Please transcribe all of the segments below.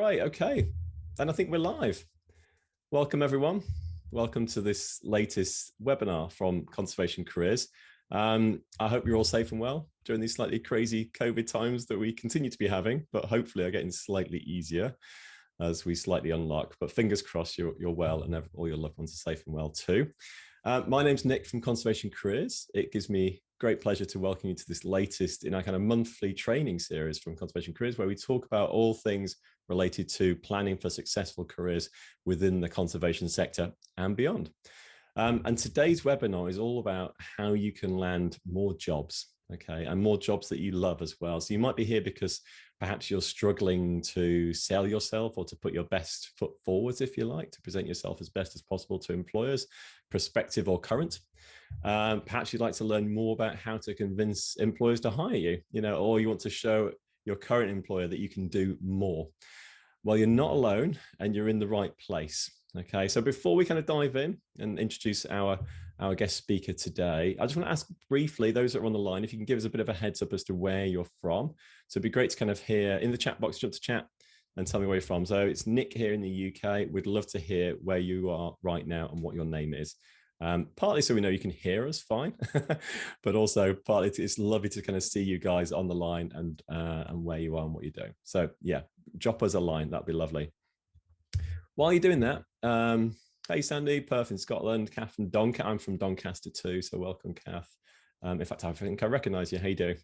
Right. Okay. And I think we're live. Welcome, everyone. Welcome to this latest webinar from Conservation Careers. I hope you're all safe and well during these slightly crazy COVID times that we continue to be having, but hopefully are getting slightly easier as we slightly unlock. But fingers crossed you're well and all your loved ones are safe and well too. My name's Nick from Conservation Careers. It gives me great pleasure to welcome you to this latest in our kind of monthly training series from Conservation Careers, where we talk about all things related to planning for successful careers within the conservation sector and beyond. And today's webinar is all about how you can land more jobs, okay, and more jobs that you love as well. So you might be here because perhaps you're struggling to sell yourself or to put your best foot forwards, if you like, to present yourself as best as possible to employers, prospective or current. Perhaps you'd like to learn more about how to convince employers to hire you, or you want to show your current employer that you can do more. Well, you're not alone and you're in the right place. Okay, so before we kind of dive in and introduce our guest speaker today, I just want to ask briefly, those that are on the line, if you can give us a bit of a heads up as to where you're from. So it'd be great to kind of hear in the chat box, jump to chat and tell me where you're from. So it's Nick here in the UK. We'd love to hear where you are right now and what your name is. Partly so we know you can hear us fine, but also partly it's lovely to kind of see you guys on the line and where you are and what you're doing. So yeah, drop us a line. That'd be lovely. While you're doing that, hey Sandy, Perth in Scotland, Kath from Doncaster. I'm from Doncaster too, so welcome, Kath. In fact, I think I recognise you. How you doing?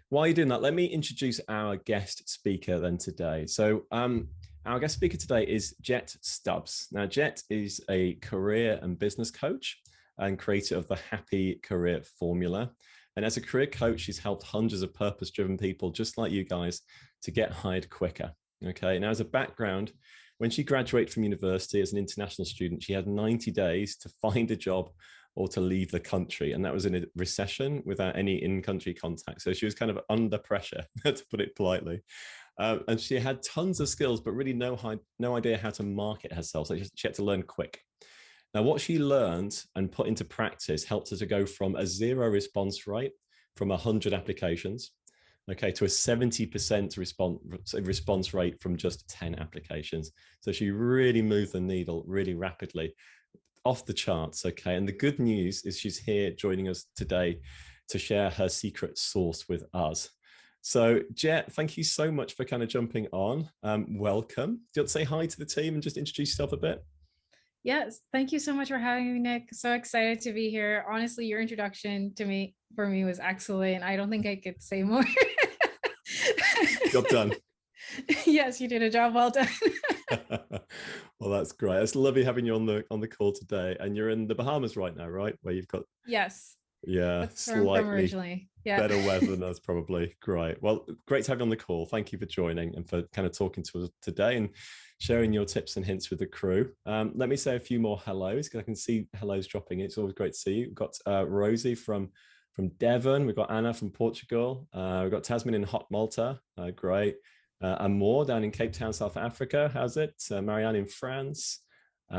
While you're doing that, let me introduce our guest speaker then today. So our guest speaker today is Jette Stubbs. Now, Jette is a career and business coach and creator of the Happy Career Formula. And as a career coach, she's helped hundreds of purpose-driven people just like you guys to get hired quicker. Okay, now as a background, when she graduated from university as an international student, she had 90 days to find a job or to leave the country. And that was in a recession without any in-country contact. So she was kind of under pressure, to put it politely. And she had tons of skills, but really no idea how to market herself. So she had to learn quick. Now, what she learned and put into practice helped her to go from a 0 response rate from 100 applications, okay, to a 70% response rate from just 10 applications. So she really moved the needle really rapidly, off the charts, okay? And the good news is she's here joining us today to share her secret sauce with us. So Jette, thank you so much for kind of jumping on. Welcome. Do you want to say hi to the team and just introduce yourself a bit? Yes, thank you so much for having me, Nick. So excited to be here. Honestly, your introduction for me was excellent. I don't think I could say more. Job done. Yes, you did a job well done. Well, that's great. It's lovely having you on the call today. And you're in the Bahamas right now, right? Where you've got yes. Yeah, That's slightly better weather than us, probably. Great. Well, great to have you on the call. Thank you for joining and for kind of talking to us today and sharing your tips and hints with the crew. Let me say a few more hellos because I can see hellos dropping in. It's always great to see you. We've got Rosie from Devon. We've got Anna from Portugal. We've got Tasmin in Hot Malta. Great. Amor down in Cape Town, South Africa. How's it? Marianne in France. We've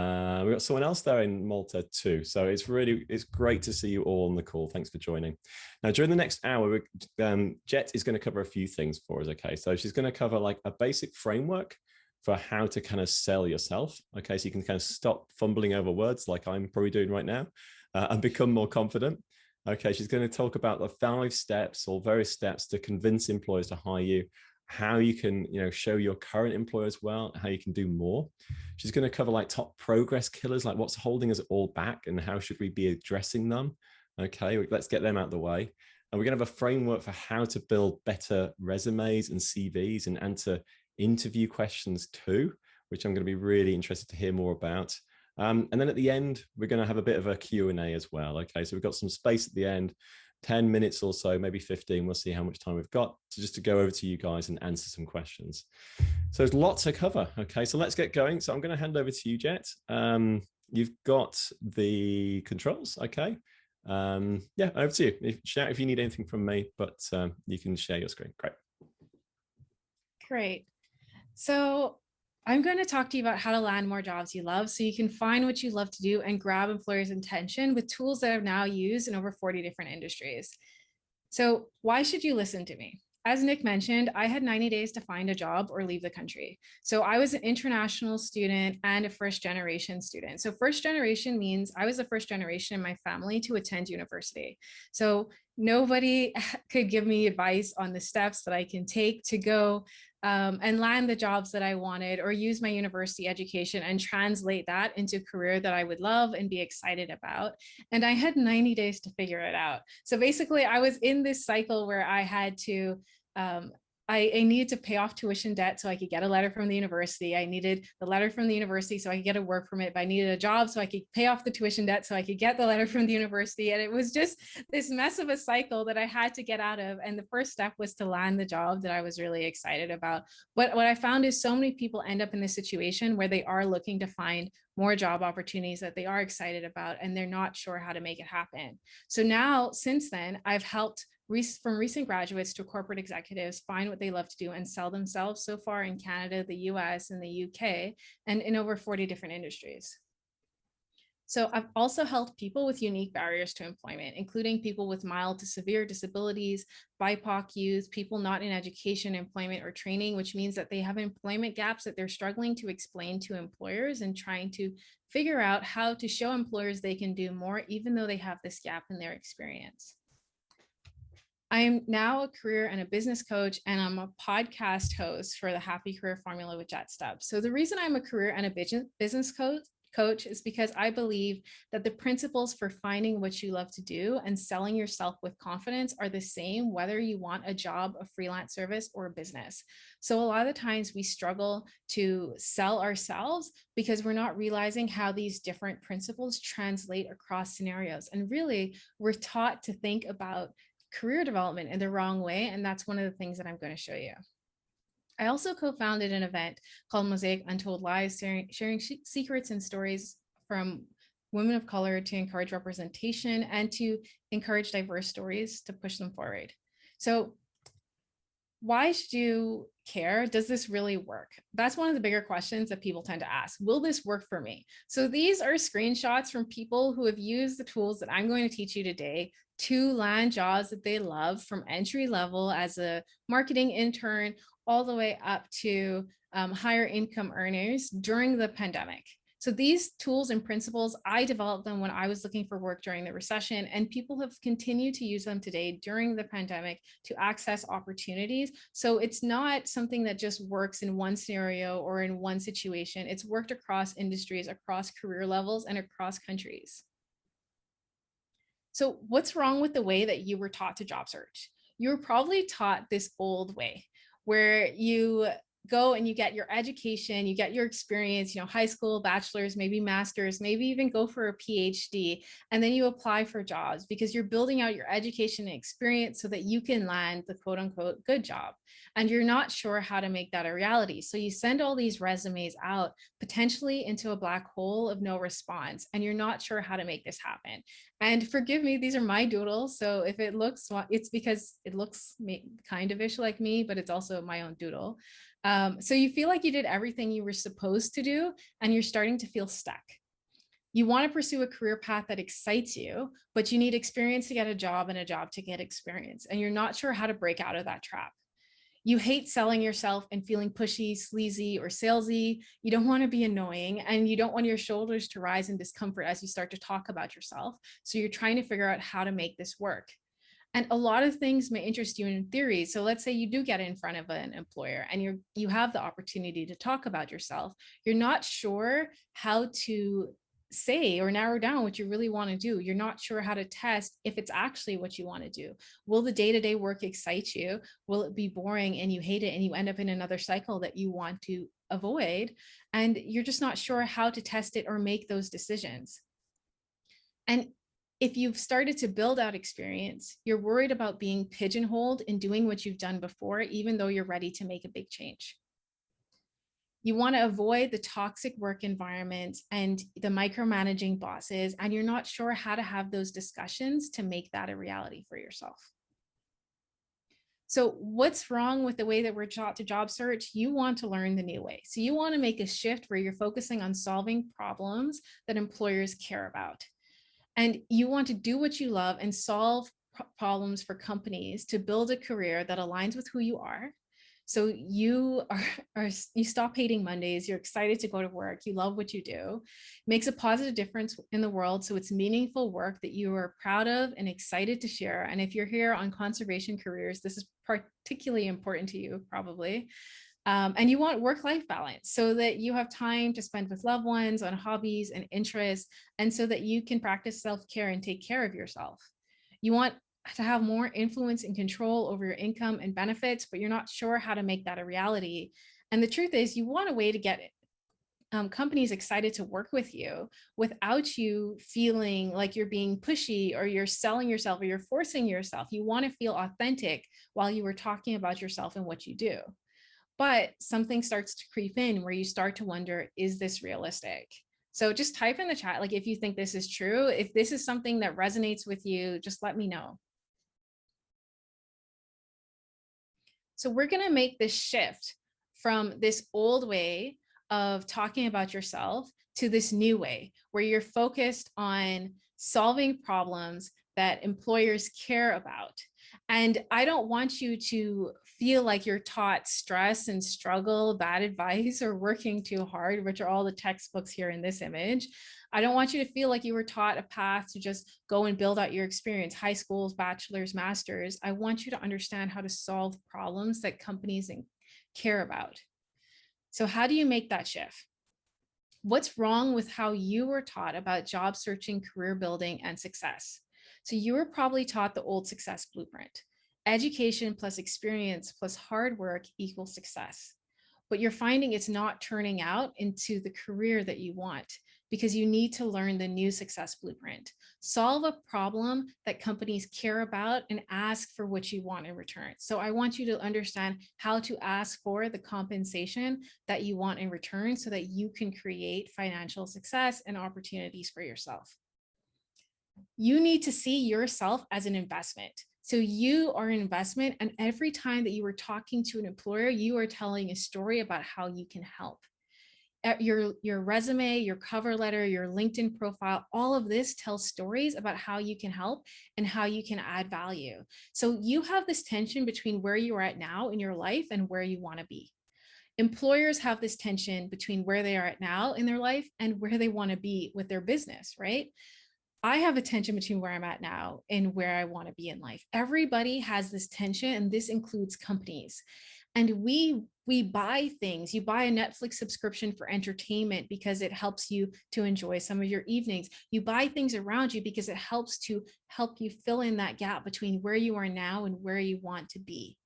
got someone else there in Malta too. So it's great to see you all on the call. Thanks for joining. Now, during the next hour, Jette is going to cover a few things for us. Okay, so she's going to cover like a basic framework for how to kind of sell yourself. Okay, so you can kind of stop fumbling over words like I'm probably doing right now and become more confident. Okay, she's going to talk about the 5 steps or various steps to convince employers to hire you, how you can show your current employers well, how you can do more. She's going to cover like top progress killers, like what's holding us all back and how should we be addressing them. Okay, let's get them out of the way. And we're going to have a framework for how to build better resumes and CVs and answer interview questions too, which I'm going to be really interested to hear more about. And then at the end, we're going to have a bit of a Q&A as well. Okay, so we've got some space at the end, 10 minutes or so, maybe 15. We'll see how much time we've got just to go over to you guys and answer some questions. So there's lots to cover. Okay, so let's get going. So I'm going to hand over to you, Jette. You've got the controls. Okay. Yeah, over to you. Shout if you need anything from me, but you can share your screen. Great. Great. So I'm going to talk to you about how to land more jobs you love so you can find what you love to do and grab employers' attention with tools that are now used in over 40 different industries. So why should you listen to me? as Nick mentioned, I had 90 days to find a job or leave the country. So I was an international student and a first generation student. So first generation means I was the first generation in my family to attend university. So nobody could give me advice on the steps that I can take to go and land the jobs that I wanted, or use my university education and translate that into a career that I would love and be excited about. And I had 90 days to figure it out. So basically, I was in this cycle where I had to um, I needed to pay off tuition debt so I could get a letter from the university. I needed the letter from the university so I could get a work permit. But I needed a job so I could pay off the tuition debt so I could get the letter from the university. And it was just this mess of a cycle that I had to get out of. And the first step was to land the job that I was really excited about. But what I found is so many people end up in this situation where they are looking to find more job opportunities that they are excited about, and they're not sure how to make it happen. So now, since then, I've helped from recent graduates to corporate executives find what they love to do and sell themselves so far in Canada, the US, and the UK, and in over 40 different industries. So I've also helped people with unique barriers to employment, including people with mild to severe disabilities, BIPOC youth, people not in education, employment, or training, which means that they have employment gaps that they're struggling to explain to employers and trying to figure out how to show employers they can do more, even though they have this gap in their experience. I am now a career and a business coach, and I'm a podcast host for the Happy Career Formula with Jette Stubbs. So the reason I'm a career and a business coach is because I believe that the principles for finding what you love to do and selling yourself with confidence are the same, whether you want a job, a freelance service, or a business. So a lot of the times we struggle to sell ourselves because we're not realizing how these different principles translate across scenarios. And really, we're taught to think about career development in the wrong way. And that's one of the things that I'm going to show you. I also co-founded an event called Mosaic Untold Lives, sharing secrets and stories from women of color to encourage representation and to encourage diverse stories to push them forward. So why should you care? Does this really work? That's one of the bigger questions that people tend to ask. Will this work for me? So these are screenshots from people who have used the tools that I'm going to teach you today to land jobs that they love, from entry level as a marketing intern all the way up to higher income earners during the pandemic. So these tools and principles, I developed them when I was looking for work during the recession, and people have continued to use them today during the pandemic to access opportunities. So it's not something that just works in one scenario or in one situation. It's worked across industries, across career levels, and across countries. So what's wrong with the way that you were taught to job search? You were probably taught this old way where you go and you get your education, you get your experience, high school, bachelor's, maybe master's, maybe even go for a PhD, and then you apply for jobs because you're building out your education and experience so that you can land the quote unquote good job. And you're not sure how to make that a reality. So you send all these resumes out potentially into a black hole of no response, and you're not sure how to make this happen. And forgive me, these are my doodles. So if it looks, it's because it looks kind of ish like me, but it's also my own doodle. So you feel like you did everything you were supposed to do, and you're starting to feel stuck. You want to pursue a career path that excites you, but you need experience to get a job and a job to get experience. And you're not sure how to break out of that trap. You hate selling yourself and feeling pushy, sleazy, or salesy. You don't want to be annoying, and you don't want your shoulders to rise in discomfort as you start to talk about yourself. So you're trying to figure out how to make this work. And a lot of things may interest you in theory. So let's say you do get in front of an employer and you have the opportunity to talk about yourself. You're not sure how to say or narrow down what you really want to do. You're not sure how to test if it's actually what you want to do. Will the day-to-day work excite you? Will it be boring and you hate it and you end up in another cycle that you want to avoid? And you're just not sure how to test it or make those decisions. And if you've started to build out experience, you're worried about being pigeonholed in doing what you've done before, even though you're ready to make a big change. You want to avoid the toxic work environments and the micromanaging bosses, and you're not sure how to have those discussions to make that a reality for yourself. So what's wrong with the way that we're taught to job search? You want to learn the new way. So you want to make a shift where you're focusing on solving problems that employers care about. And you want to do what you love and solve problems for companies to build a career that aligns with who you are. So you you stop hating Mondays, you're excited to go to work, you love what you do, makes a positive difference in the world. So it's meaningful work that you are proud of and excited to share. And if you're here on conservation careers, this is particularly important to you probably. And you want work-life balance so that you have time to spend with loved ones on hobbies and interests, and so that you can practice self-care and take care of yourself. You want to have more influence and control over your income and benefits, but you're not sure how to make that a reality. And the truth is, you want a way to get companies excited to work with you without you feeling like you're being pushy or you're selling yourself or you're forcing yourself. You want to feel authentic while you were talking about yourself and what you do. But something starts to creep in where you start to wonder, is this realistic? So just type in the chat, like if you think this is true, if this is something that resonates with you, just let me know. So we're going to make this shift from this old way of talking about yourself to this new way where you're focused on solving problems that employers care about. And I don't want you to feel like you're taught stress and struggle, bad advice, or working too hard, which are all the textbooks here in this image. I don't want you to feel like you were taught a path to just go and build out your experience, high schools, bachelor's, master's. I want you to understand how to solve problems that companies care about. So how do you make that shift? What's wrong with how you were taught about job searching, career building, and success? So you were probably taught the old success blueprint. Education plus experience plus hard work equals success. But you're finding it's not turning out into the career that you want because you need to learn the new success blueprint. Solve a problem that companies care about and ask for what you want in return. So I want you to understand how to ask for the compensation that you want in return so that you can create financial success and opportunities for yourself. You need to see yourself as an investment. So you are an investment, and every time that you are talking to an employer, you are telling a story about how you can help. Your resume, your cover letter, your LinkedIn profile, all of this tells stories about how you can help and how you can add value. So you have this tension between where you are at now in your life and where you want to be. Employers have this tension between where they are at now in their life and where they want to be with their business, right? I have a tension between where I'm at now and where I want to be in life. Everybody has this tension, and this includes companies. And we buy things. You buy a Netflix subscription for entertainment because it helps you to enjoy some of your evenings. You buy things around you because it helps to help you fill in that gap between where you are now and where you want to be.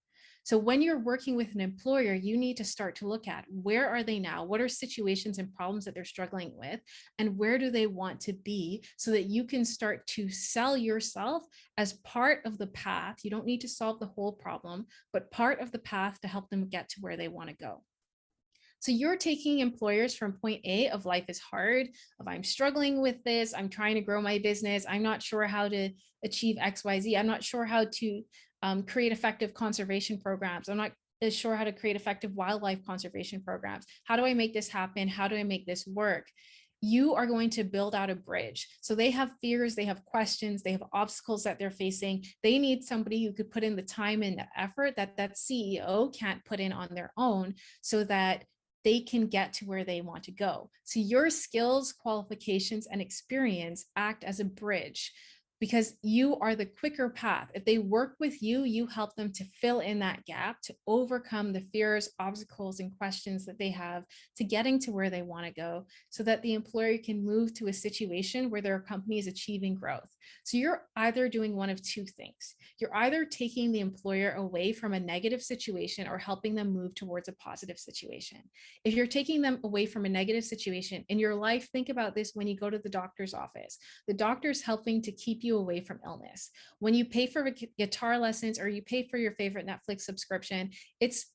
So when you're working with an employer, you need to start to look at where are they now? What are situations and problems that they're struggling with? And where do they want to be so that you can start to sell yourself as part of the path. You don't need to solve the whole problem, but part of the path to help them get to where they want to go. So you're taking employers from point A of life is hard, of I'm struggling with this, I'm trying to grow my business, I'm not sure how to achieve XYZ, I'm not sure how to create effective conservation programs, I'm not sure how to create effective wildlife conservation programs. How do I make this happen? How do I make this work? You are going to build out a bridge. So they have fears, they have questions, they have obstacles that they're facing. They need somebody who could put in the time and the effort that that CEO can't put in on their own so that they can get to where they want to go. So your skills, qualifications, and experience act as a bridge because you are the quicker path. If they work with you, you help them to fill in that gap, to overcome the fears, obstacles, and questions that they have to getting to where they want to go so that the employer can move to a situation where their company is achieving growth. So you're either doing one of two things. You're either taking the employer away from a negative situation or helping them move towards a positive situation. If you're taking them away from a negative situation in your life, think about this when you go to the doctor's office. The doctor's helping to keep you away from illness. When you pay for guitar lessons or you pay for your favorite Netflix subscription, it's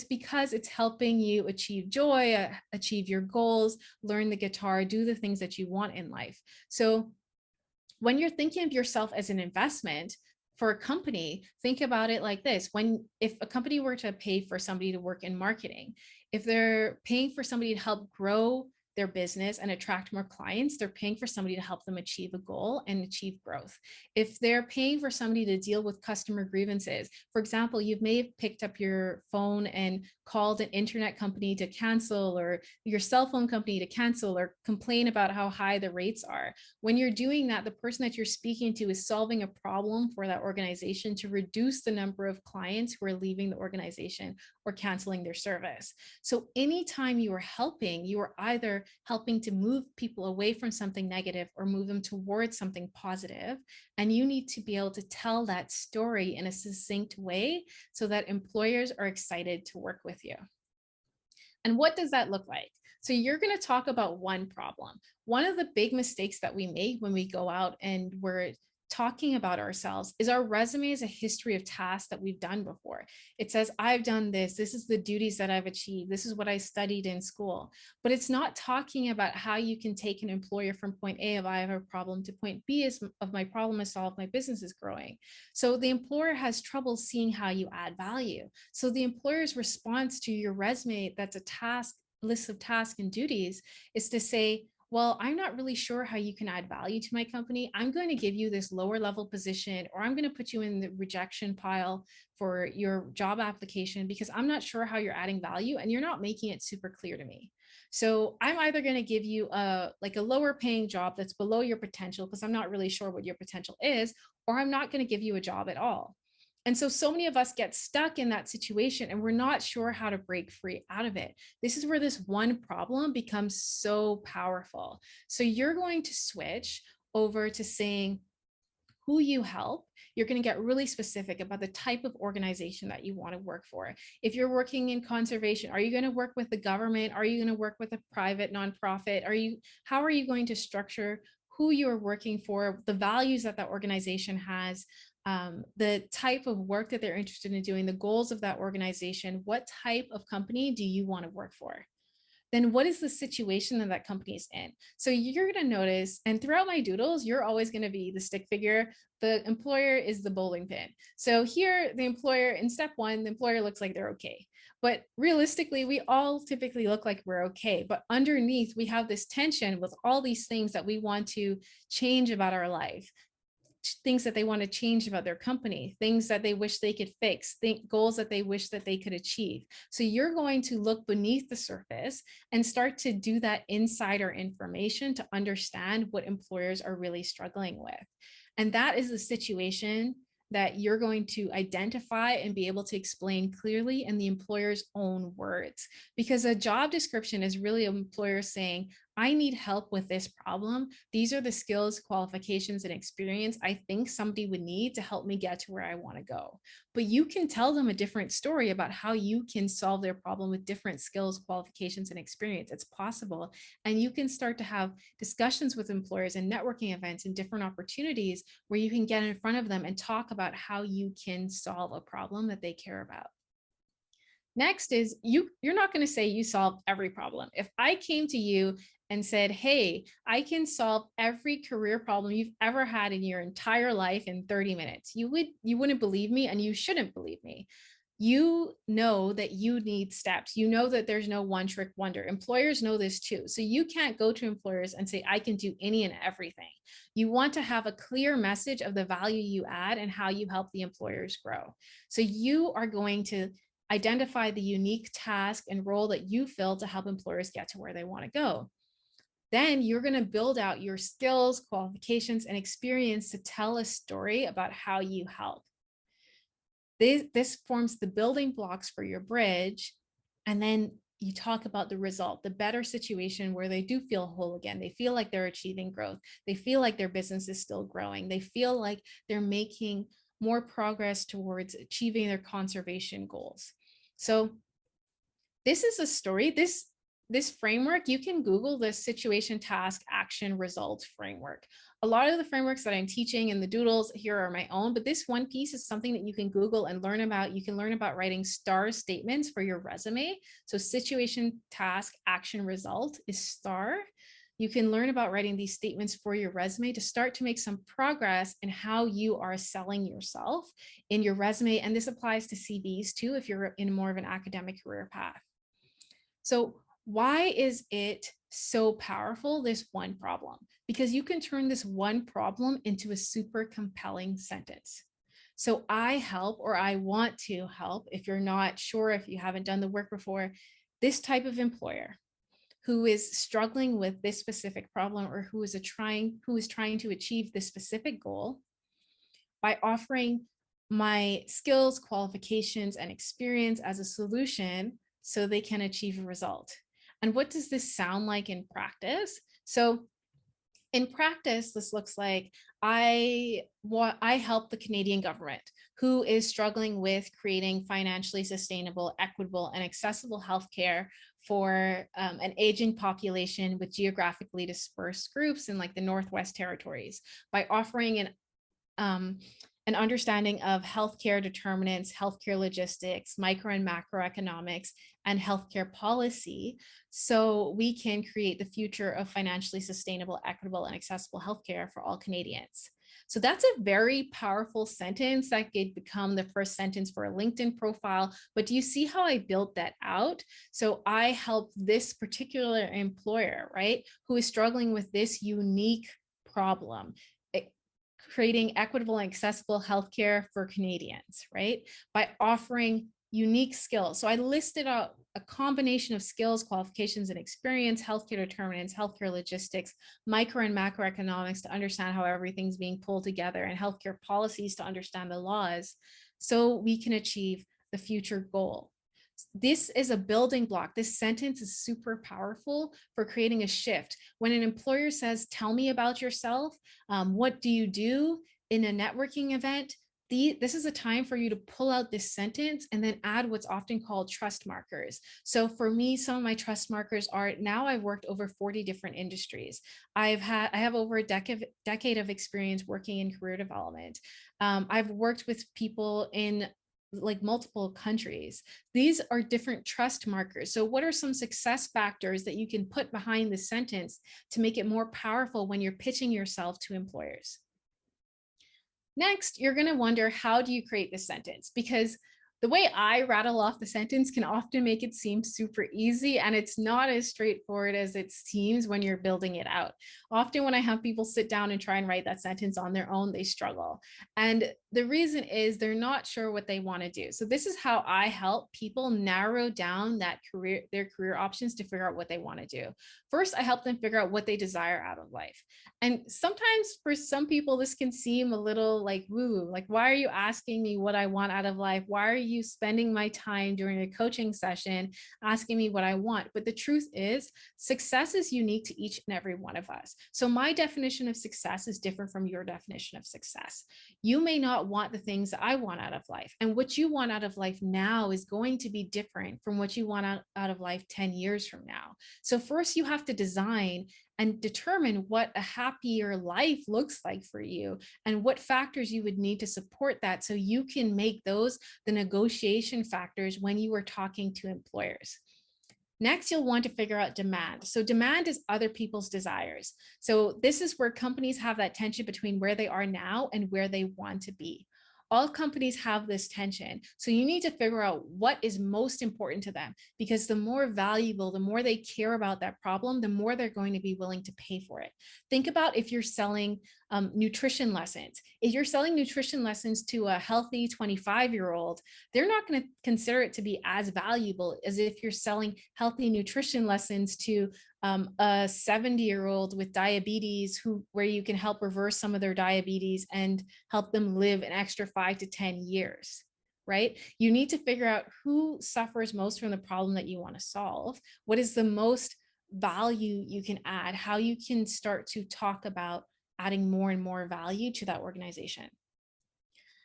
because it's helping you achieve joy, achieve your goals, learn the guitar, do the things that you want in life. So when you're thinking of yourself as an investment for a company, think about it like this. If a company were to pay for somebody to work in marketing, if they're paying for somebody to help grow their business and attract more clients, they're paying for somebody to help them achieve a goal and achieve growth. If they're paying for somebody to deal with customer grievances, for example, you may have picked up your phone and called an internet company to cancel, or your cell phone company to cancel, or complain about how high the rates are. When you're doing that, the person that you're speaking to is solving a problem for that organization to reduce the number of clients who are leaving the organization or canceling their service. So anytime you are helping, you are either helping to move people away from something negative or move them towards something positive. And you need to be able to tell that story in a succinct way so that employers are excited to work with you. And what does that look like? So you're going to talk about one problem. One of the big mistakes that we make when we go out and we're talking about ourselves is our resume is a history of tasks that we've done before. It says, I've done this. This is the duties that I've achieved. This is what I studied in school. But it's not talking about how you can take an employer from point A of I have a problem to point B of my problem is solved, my business is growing. So the employer has trouble seeing how you add value. So the employer's response to your resume that's a task list of tasks and duties is to say, well, I'm not really sure how you can add value to my company. I'm going to give you this lower level position, or I'm going to put you in the rejection pile for your job application because I'm not sure how you're adding value and you're not making it super clear to me. So I'm either going to give you a lower paying job that's below your potential because I'm not really sure what your potential is, or I'm not going to give you a job at all. And so many of us get stuck in that situation and we're not sure how to break free out of it. This is where this one problem becomes so powerful. So you're going to switch over to saying who you help. You're going to get really specific about the type of organization that you want to work for. If you're working in conservation, are you going to work with the government? Are you going to work with a private nonprofit? How are you going to structure who you're working for, the values that that organization has, the type of work that they're interested in doing, the goals of that organization, what type of company do you want to work for? Then what is the situation that that company is in? So you're going to notice, and throughout my doodles, you're always going to be the stick figure. The employer is the bowling pin. So here, the employer, in step one, the employer looks like they're okay. But realistically, we all typically look like we're okay. But underneath, we have this tension with all these things that we want to change about our life, things that they want to change about their company, things that they wish they could fix, goals that they wish that they could achieve. So you're going to look beneath the surface and start to do that insider information to understand what employers are really struggling with. And that is the situation that you're going to identify and be able to explain clearly in the employer's own words. Because a job description is really an employer saying, I need help with this problem. These are the skills, qualifications, and experience I think somebody would need to help me get to where I want to go. But you can tell them a different story about how you can solve their problem with different skills, qualifications, and experience. It's possible. And you can start to have discussions with employers and networking events and different opportunities where you can get in front of them and talk about how you can solve a problem that they care about. Next is you're not going to say you solved every problem. If I came to you and said, hey, I can solve every career problem you've ever had in your entire life in 30 minutes, you wouldn't believe me, and you shouldn't believe me. You know that you need steps. You know that there's no one trick wonder. Employers know this too. So you can't go to employers and say, I can do any and everything. You want to have a clear message of the value you add and how you help the employers grow. So you are going to identify the unique task and role that you fill to help employers get to where they want to go. Then you're going to build out your skills, qualifications, and experience to tell a story about how you help. This forms the building blocks for your bridge. And then you talk about the result, the better situation where they do feel whole again. They feel like they're achieving growth. They feel like their business is still growing. They feel like they're making more progress towards achieving their conservation goals. So this is a story. This framework, you can Google the situation, task, action, result framework. A lot of the frameworks that I'm teaching in the doodles here are my own, but this one piece is something that you can Google and learn about. You can learn about writing STAR statements for your resume. So situation, task, action, result is STAR. You can learn about writing these statements for your resume to start to make some progress in how you are selling yourself in your resume. And this applies to CVs too, if you're in more of an academic career path. So why is it so powerful, this one problem, because you can turn this one problem into a super compelling sentence. So I help, or I want to help, if you're not sure, if you haven't done the work before, this type of employer who is struggling with this specific problem, or who is trying to achieve this specific goal, by offering my skills, qualifications, and experience as a solution so they can achieve a result. And what does this sound like in practice? So in practice, this looks like I help the Canadian government, who is struggling with creating financially sustainable, equitable, and accessible healthcare for an aging population with geographically dispersed groups in like the Northwest Territories, by offering an understanding of healthcare determinants, healthcare logistics, micro and macroeconomics, and healthcare policy, so we can create the future of financially sustainable, equitable, and accessible healthcare for all Canadians. So that's a very powerful sentence that could become the first sentence for a LinkedIn profile. But do you see how I built that out? So I help this particular employer, right, who is struggling with this unique problem, creating equitable and accessible healthcare for Canadians, right? By offering unique skills. So I listed out a combination of skills, qualifications, and experience, healthcare determinants, healthcare logistics, micro and macroeconomics to understand how everything's being pulled together, and healthcare policies to understand the laws, so we can achieve the future goal. This is a building block. This sentence is super powerful for creating a shift. When an employer says, tell me about yourself, what do you do in a networking event? This is a time for you to pull out this sentence and then add what's often called trust markers. So for me, some of my trust markers are, now I've worked over 40 different industries. I have over a decade of experience working in career development. I've worked with people in like multiple countries. These are different trust markers. So what are some success factors that you can put behind the sentence to make it more powerful when you're pitching yourself to employers? Next, you're going to wonder, how do you create this sentence? Because the way I rattle off the sentence can often make it seem super easy, and it's not as straightforward as it seems when you're building it out. Often when I have people sit down and try and write that sentence on their own, they struggle. And the reason is they're not sure what they want to do. So this is how I help people narrow down their career options to figure out what they want to do. First, I help them figure out what they desire out of life. And sometimes for some people, this can seem a little like woo, like, why are you asking me what I want out of life? Why are you spending my time during a coaching session asking me what I want? But the truth is, success is unique to each and every one of us. So my definition of success is different from your definition of success. You may not want the things that I want out of life. And what you want out of life now is going to be different from what you want out of life 10 years from now. So first you have to design and determine what a happier life looks like for you, and what factors you would need to support that, so you can make those the negotiation factors when you are talking to employers. Next, you'll want to figure out demand. So demand is other people's desires. So this is where companies have that tension between where they are now and where they want to be. All companies have this tension. So you need to figure out what is most important to them, because the more valuable, the more they care about that problem, the more they're going to be willing to pay for it. Think about if you're selling nutrition lessons. If you're selling nutrition lessons to a healthy 25-year-old, they're not going to consider it to be as valuable as if you're selling healthy nutrition lessons to a 70-year-old with diabetes, where you can help reverse some of their diabetes and help them live an extra 5 to 10 years, right? You need to figure out who suffers most from the problem that you want to solve. What is the most value you can add, how you can start to talk about adding more and more value to that organization.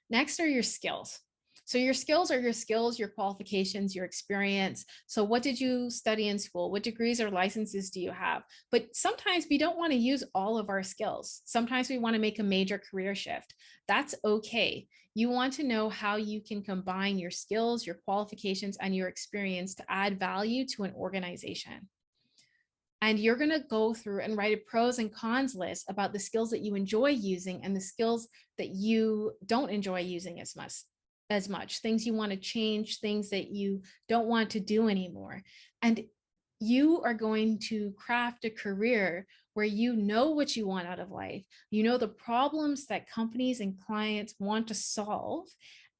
Next are your skills. So your skills are your skills, your qualifications, your experience. So what did you study in school? What degrees or licenses do you have? But sometimes we don't want to use all of our skills. Sometimes we want to make a major career shift. That's okay. You want to know how you can combine your skills, your qualifications, and your experience to add value to an organization. And you're going to go through and write a pros and cons list about the skills that you enjoy using and the skills that you don't enjoy using as much, things you want to change, things that you don't want to do anymore. And you are going to craft a career where you know what you want out of life. You know the problems that companies and clients want to solve,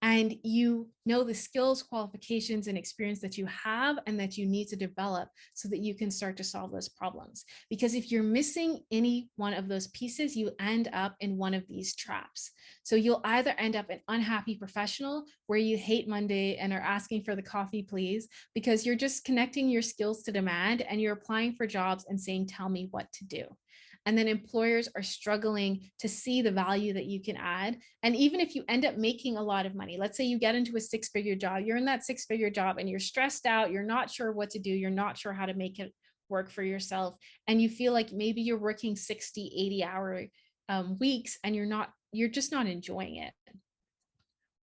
and you know the skills, qualifications, and experience that you have and that you need to develop so that you can start to solve those problems. Because if you're missing any one of those pieces, you end up in one of these traps. So you'll either end up an unhappy professional where you hate Monday and are asking for the coffee, please, because you're just connecting your skills to demand and you're applying for jobs and saying, tell me what to do. And then employers are struggling to see the value that you can add. And even if you end up making a lot of money, let's say you get into a six-figure job, you're in that six-figure job and you're stressed out, you're not sure what to do, you're not sure how to make it work for yourself. And you feel like maybe you're working 60, 80-hour weeks and you're just not enjoying it.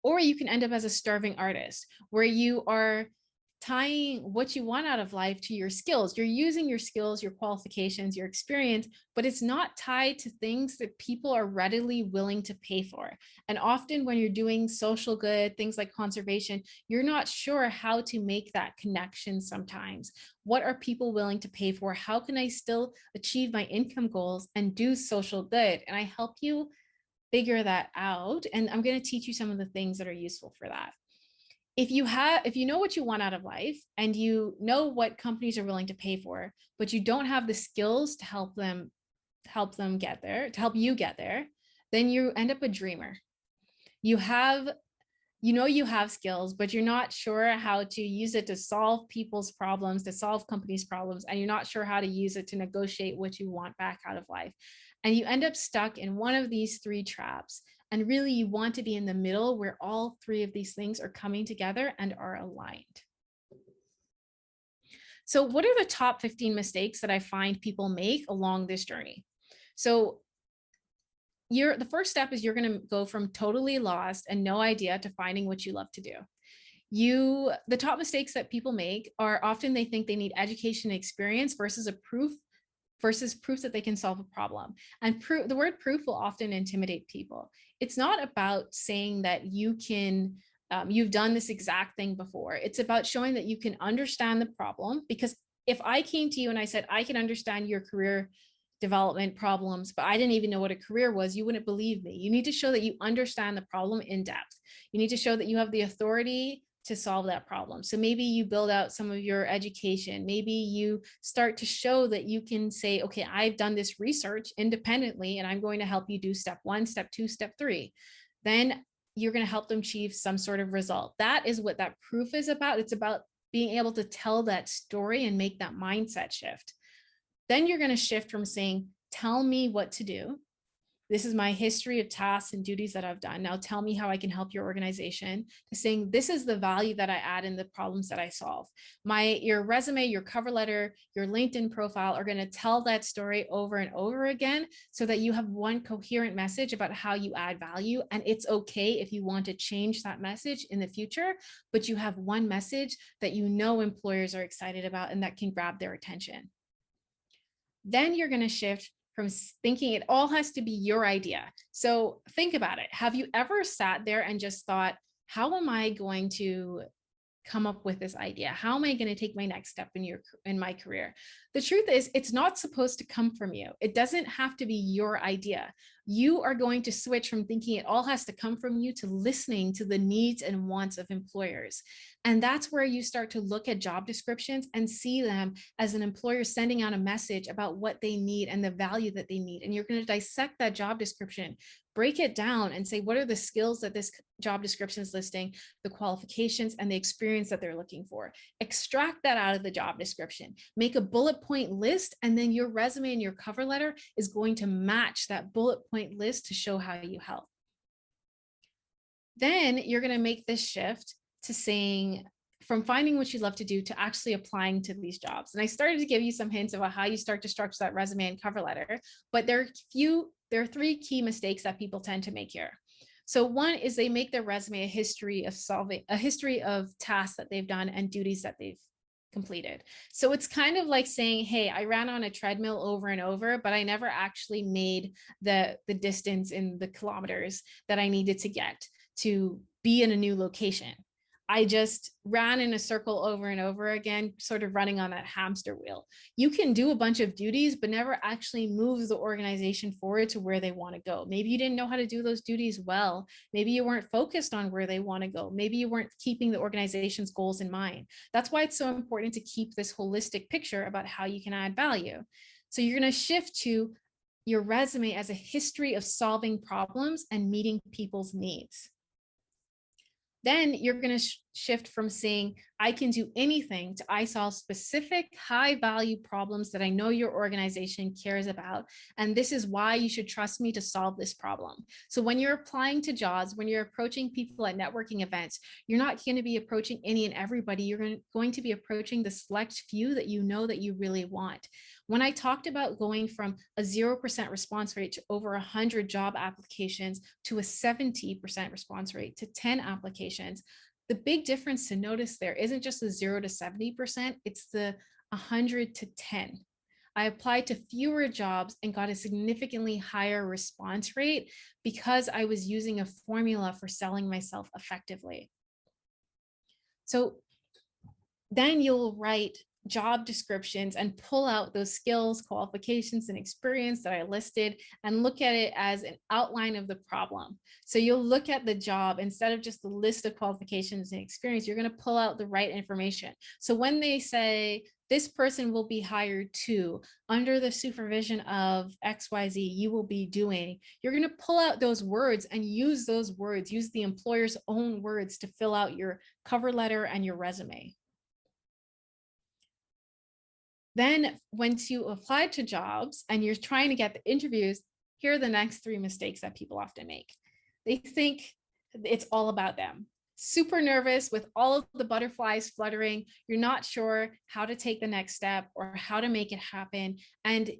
Or you can end up as a starving artist where you are tying what you want out of life to your skills. You're using your skills, your qualifications, your experience, but it's not tied to things that people are readily willing to pay for. And often when you're doing social good, things like conservation, you're not sure how to make that connection sometimes. What are people willing to pay for? How can I still achieve my income goals and do social good? And I help you figure that out. And I'm going to teach you some of the things that are useful for that. If you know what you want out of life and you know what companies are willing to pay for, but you don't have the skills to help them get there, to help you get there, then you end up a dreamer. You have skills, but you're not sure how to use it to solve people's problems, to solve companies' problems, and you're not sure how to use it to negotiate what you want back out of life. And you end up stuck in one of these three traps. And really, you want to be in the middle where all three of these things are coming together and are aligned. So what are the top 15 mistakes that I find people make along this journey? So the first step is you're going to go from totally lost and no idea to finding what you love to do. The top mistakes that people make are often they think they need education and experience versus proof that they can solve a problem. And the word proof will often intimidate people. It's not about saying that you've done this exact thing before. It's about showing that you can understand the problem. Because if I came to you and I said, I can understand your career development problems, but I didn't even know what a career was, you wouldn't believe me. You need to show that you understand the problem in depth. You need to show that you have the authority to solve that problem. So maybe you build out some of your education. Maybe you start to show that you can say, okay, I've done this research independently and I'm going to help you do step 1, step 2, step 3. Then you're going to help them achieve some sort of result. That is what that proof is about. It's about being able to tell that story and make that mindset shift. Then you're going to shift from saying, tell me what to do. This is my history of tasks and duties that I've done. Now tell me how I can help your organization, to saying, this is the value that I add in the problems that I solve. Your resume, your cover letter, your LinkedIn profile are going to tell that story over and over again so that you have one coherent message about how you add value. And it's okay if you want to change that message in the future, but you have one message that you know employers are excited about and that can grab their attention. Then you're going to shift from thinking it all has to be your idea. So think about it. Have you ever sat there and just thought, how am I going to come up with this idea? How am I going to take my next step in my career? The truth is, it's not supposed to come from you. It doesn't have to be your idea. You are going to switch from thinking it all has to come from you to listening to the needs and wants of employers. And that's where you start to look at job descriptions and see them as an employer sending out a message about what they need and the value that they need. And you're going to dissect that job description, break it down and say, what are the skills that this job description is listing, the qualifications and the experience that they're looking for. Extract that out of the job description, make a bullet point list, and then your resume and your cover letter is going to match that bullet point list to show how you help. Then you're going to make this shift to saying, from finding what you love to do to actually applying to these jobs. And I started to give you some hints about how you start to structure that resume and cover letter, but there are 3 key mistakes that people tend to make here. So one is they make their resume a history of tasks that they've done and duties that they've completed. So it's kind of like saying, hey, I ran on a treadmill over and over, but I never actually made the distance in the kilometers that I needed to get to be in a new location. I just ran in a circle over and over again, sort of running on that hamster wheel. You can do a bunch of duties, but never actually move the organization forward to where they want to go. Maybe you didn't know how to do those duties well. Maybe you weren't focused on where they want to go. Maybe you weren't keeping the organization's goals in mind. That's why it's so important to keep this holistic picture about how you can add value. So you're going to shift to your resume as a history of solving problems and meeting people's needs. Then you're going to shift from saying, I can do anything, to I solve specific high value problems that I know your organization cares about. And this is why you should trust me to solve this problem. So when you're applying to jobs, when you're approaching people at networking events, you're not going to be approaching any and everybody. You're going to be approaching the select few that you know that you really want. When I talked about going from a 0% response rate to over 100 job applications to a 70% response rate to 10 applications, the big difference to notice there isn't just the 0 to 70%, it's the 100 to 10. I applied to fewer jobs and got a significantly higher response rate because I was using a formula for selling myself effectively. So then you'll write job descriptions and pull out those skills, qualifications, and experience that I listed and look at it as an outline of the problem. So you'll look at the job instead of just the list of qualifications and experience, you're going to pull out the right information. So when they say this person will be hired to, under the supervision of XYZ, you will be doing, you're going to pull out those words and use those words, use the employer's own words to fill out your cover letter and your resume. Then once you apply to jobs and you're trying to get the interviews, here are the next 3 mistakes that people often make. They think it's all about them. Super nervous with all of the butterflies fluttering. You're not sure how to take the next step or how to make it happen. And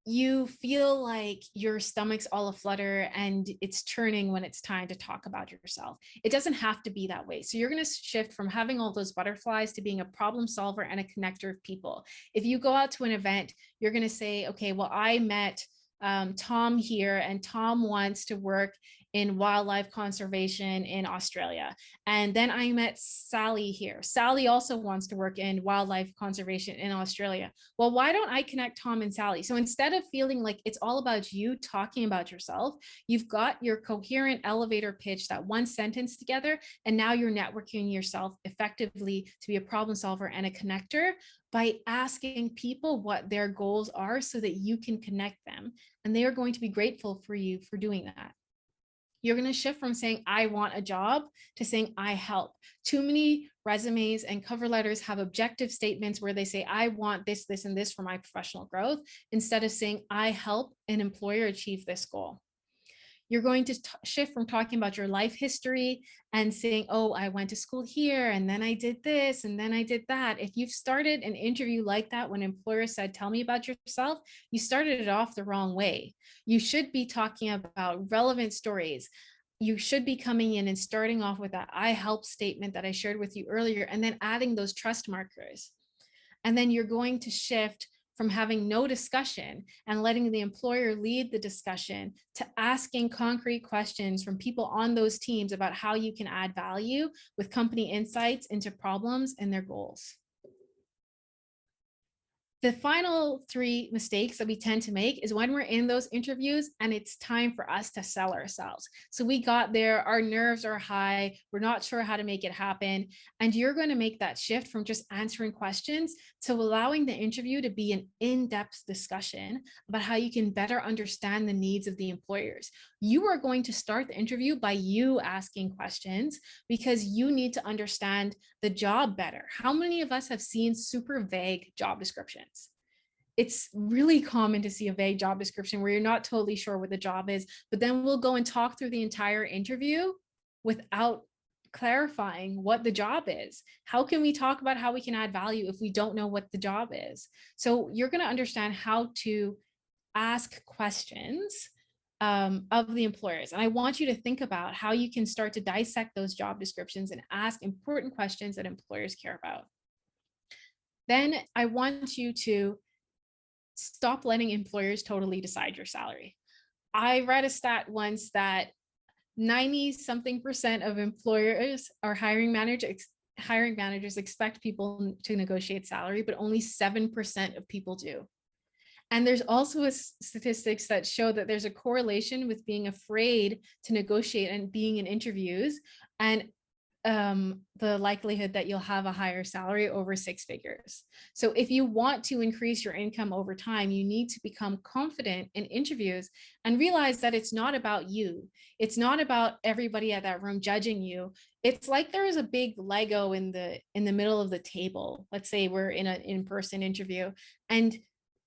you feel like your stomach's all aflutter and it's churning when it's time to talk about yourself. It doesn't have to be that way. So you're going to shift from having all those butterflies to being a problem solver and a connector of people. If you go out to an event, you're going to say, okay, well, I met Tom here, and Tom wants to work in wildlife conservation in Australia. And then I met Sally here. Sally also wants to work in wildlife conservation in Australia. Well, why don't I connect Tom and Sally? So instead of feeling like it's all about you talking about yourself, you've got your coherent elevator pitch, that one sentence together, and now you're networking yourself effectively to be a problem solver and a connector by asking people what their goals are so that you can connect them. And they are going to be grateful for you for doing that. You're going to shift from saying, I want a job, to saying, I help. Too many resumes and cover letters have objective statements where they say, I want this, this, and this for my professional growth, instead of saying, I help an employer achieve this goal. You're going to shift from talking about your life history and saying, oh, I went to school here, and then I did this, and then I did that. If you've started an interview like that, when employers said, tell me about yourself, you started it off the wrong way. You should be talking about relevant stories. You should be coming in and starting off with that I help statement that I shared with you earlier, and then adding those trust markers. And then you're going to shift from having no discussion and letting the employer lead the discussion to asking concrete questions from people on those teams about how you can add value with company insights into problems and their goals. The final 3 mistakes that we tend to make is when we're in those interviews and it's time for us to sell ourselves. So we got there, our nerves are high, we're not sure how to make it happen. And you're going to make that shift from just answering questions to allowing the interview to be an in-depth discussion about how you can better understand the needs of the employers. You are going to start the interview by you asking questions because you need to understand the job better. How many of us have seen super vague job descriptions? It's really common to see a vague job description where you're not totally sure what the job is, but then we'll go and talk through the entire interview without clarifying what the job is. How can we talk about how we can add value if we don't know what the job is? So you're going to understand how to ask questions of the employers. And I want you to think about how you can start to dissect those job descriptions and ask important questions that employers care about. Then I want you to stop letting employers totally decide your salary. I read a stat once that 90-something% of employers or hiring hiring managers expect people to negotiate salary, but only 7% of people do. And there's also statistics that show that there's a correlation with being afraid to negotiate and being in interviews, and the likelihood that you'll have a higher salary over 6 figures. So if you want to increase your income over time, you need to become confident in interviews and realize that it's not about you. It's not about everybody at that room judging you. It's like there is a big Lego in the middle of the table. Let's say we're in an in-person interview, and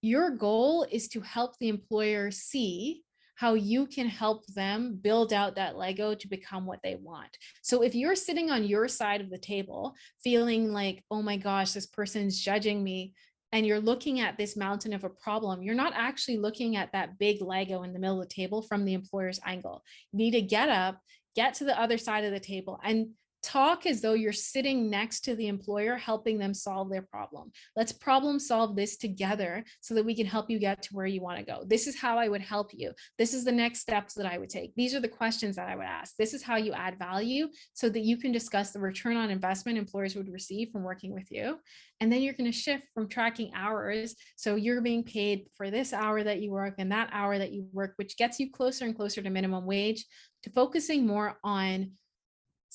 your goal is to help the employer see how you can help them build out that Lego to become what they want. So if you're sitting on your side of the table feeling like, oh my gosh, this person's judging me, and you're looking at this mountain of a problem, you're not actually looking at that big Lego in the middle of the table from the employer's angle. You need to get up, get to the other side of the table, and talk as though you're sitting next to the employer, helping them solve their problem. Let's problem solve this together so that we can help you get to where you want to go. This is how I would help you. This is the next steps that I would take. These are the questions that I would ask. This is how you add value so that you can discuss the return on investment employers would receive from working with you. And then you're going to shift from tracking hours. So you're being paid for this hour that you work and that hour that you work, which gets you closer and closer to minimum wage, to focusing more on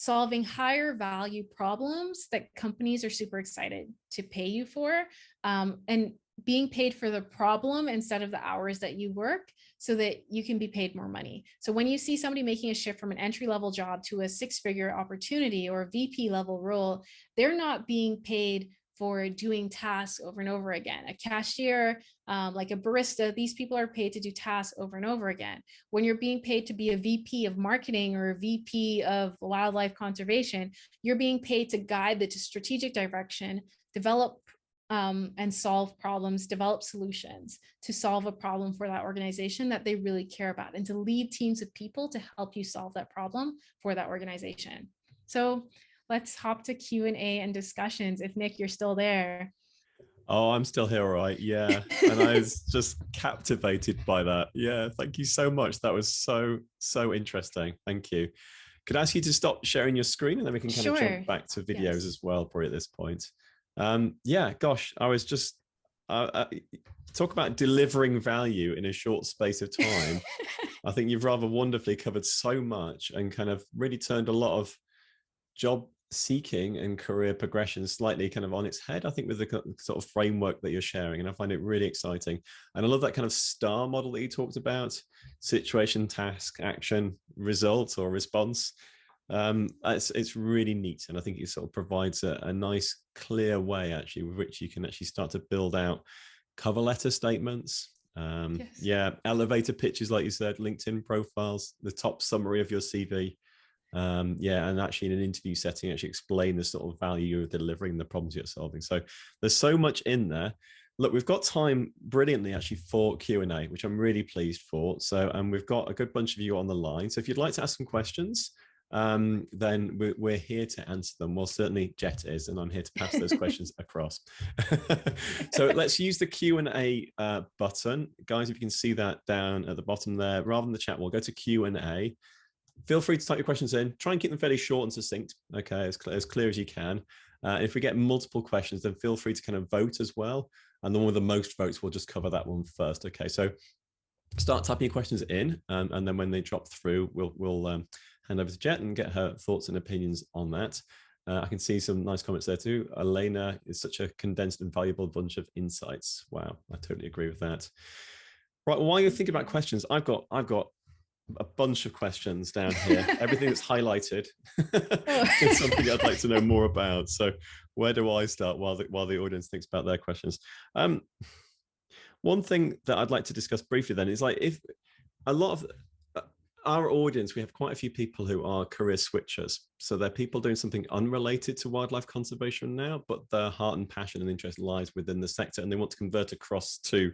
solving higher value problems that companies are super excited to pay you for, and being paid for the problem instead of the hours that you work, so that you can be paid more money. So when you see somebody making a shift from an entry-level job to a 6-figure opportunity or a VP level role, they're not being paid for doing tasks over and over again. A cashier, like a barista, these people are paid to do tasks over and over again. When you're being paid to be a VP of marketing or a VP of wildlife conservation, you're being paid to guide the strategic direction, develop and solve problems, develop solutions to solve a problem for that organization that they really care about, and to lead teams of people to help you solve that problem for that organization. So let's hop to Q&A and discussions. If Nick, you're still there. Oh, I'm still here, all right. Yeah. And I was just captivated by that. Yeah. Thank you so much. That was so interesting. Thank you. Could I ask you to stop sharing your screen, and then we can kind of jump back to videos as well, probably at this point. Yeah, gosh, I was just talk about delivering value in a short space of time. I think you've rather wonderfully covered so much and kind of really turned a lot of job seeking and career progression slightly kind of on its head, I think, with the sort of framework that you're sharing. And I find it really exciting. And I love that kind of STAR model that you talked about: situation, task, action, result, or response. It's really neat. And I think it sort of provides a nice, clear way, actually, with which you can actually start to build out cover letter statements. Yes. Yeah, elevator pitches, like you said, LinkedIn profiles, the top summary of your CV. Yeah, and actually in an interview setting, actually explain the sort of value you're delivering, the problems you're solving. So there's so much in there. Look, we've got time brilliantly actually for Q&A, which I'm really pleased for. So, and we've got a good bunch of you on the line. So if you'd like to ask some questions, then we're here to answer them. Well, certainly Jette is, and I'm here to pass those questions across. So let's use the Q&A button. Guys, if you can see that down at the bottom there, rather than the chat, we'll go to Q&A. Feel free to type your questions in. Try and keep them fairly short and succinct, okay, as clear as you can. If we get multiple questions, then feel free to kind of vote as well. And the one with the most votes, we'll just cover that one first. Okay, so start typing your questions in, and then when they drop through, we'll hand over to Jette and get her thoughts and opinions on that. I can see some nice comments there too. Elena is such a condensed and valuable bunch of insights. Wow, I totally agree with that. Right, well, while you're thinking about questions, I've got a bunch of questions down here. Everything that's highlighted is something I'd like to know more about. So where do I start while the audience thinks about their questions? One thing that I'd like to discuss briefly then is, like, if a lot of our audience, we have quite a few people who are career switchers. So they're people doing something unrelated to wildlife conservation now, but their heart and passion and interest lies within the sector, and they want to convert across to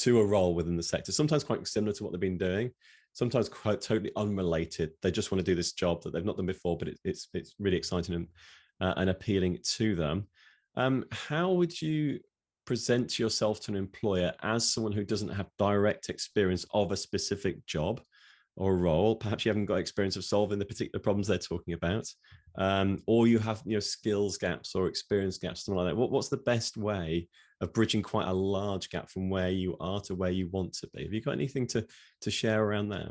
a role within the sector, sometimes quite similar to what they've been doing, sometimes quite totally unrelated. They just want to do this job that they've not done before, but it's really exciting and appealing to them. How would you present yourself to an employer as someone who doesn't have direct experience of a specific job, or a role, perhaps you haven't got experience of solving the particular problems they're talking about, or you have skills gaps or experience gaps, something like that. What's the best way of bridging quite a large gap from where you are to where you want to be? Have you got anything to share around that?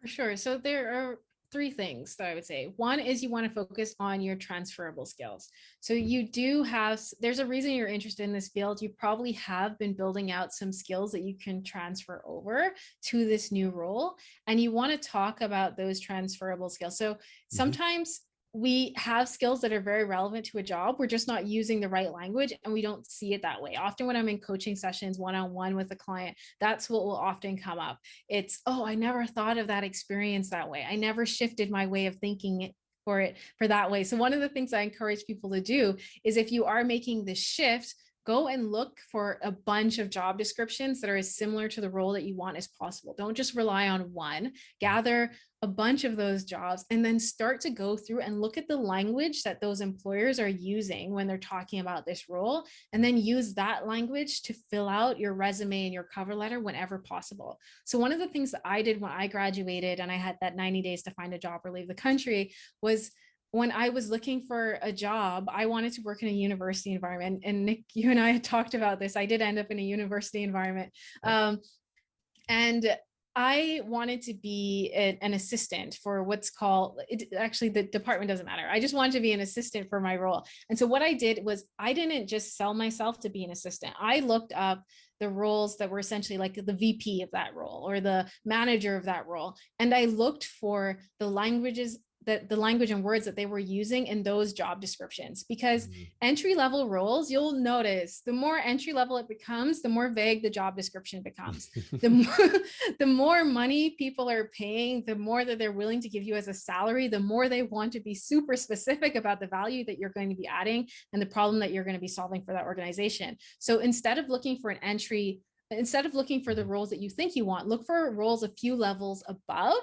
For sure. So there are three things that I would say. One is you want to focus on your transferable skills. So you do have, there's a reason you're interested in this field. You probably have been building out some skills that you can transfer over to this new role. And you want to talk about those transferable skills. So sometimes we have skills that are very relevant to a job. We're just not using the right language and we don't see it that way. Often when I'm in coaching sessions one-on-one with a client, that's what will often come up. It's, oh, I never thought of that experience that way. I never shifted my way of thinking for that way. So one of the things I encourage people to do is, if you are making this shift, go and look for a bunch of job descriptions that are as similar to the role that you want as possible. Don't just rely on one. Gather a bunch of those jobs and then start to go through and look at the language that those employers are using when they're talking about this role, and then use that language to fill out your resume and your cover letter whenever possible. So one of the things that I did when I graduated and I had that 90 days to find a job or leave the country was, when I was looking for a job, I wanted to work in a university environment. And Nick, you and I had talked about this. I did end up in a university environment. And I wanted to be an assistant for what's called, actually the department doesn't matter. I just wanted to be an assistant for my role. And so what I did was, I didn't just sell myself to be an assistant. I looked up the roles that were essentially like the VP of that role or the manager of that role. And I looked for the languages, the language and words that they were using in those job descriptions, because entry-level roles, you'll notice the more entry-level it becomes, the more vague the job description becomes. The more money people are paying, the more that they're willing to give you as a salary, the more they want to be super specific about the value that you're going to be adding and the problem that you're going to be solving for that organization. So instead of looking for the roles that you think you want, look for roles a few levels above,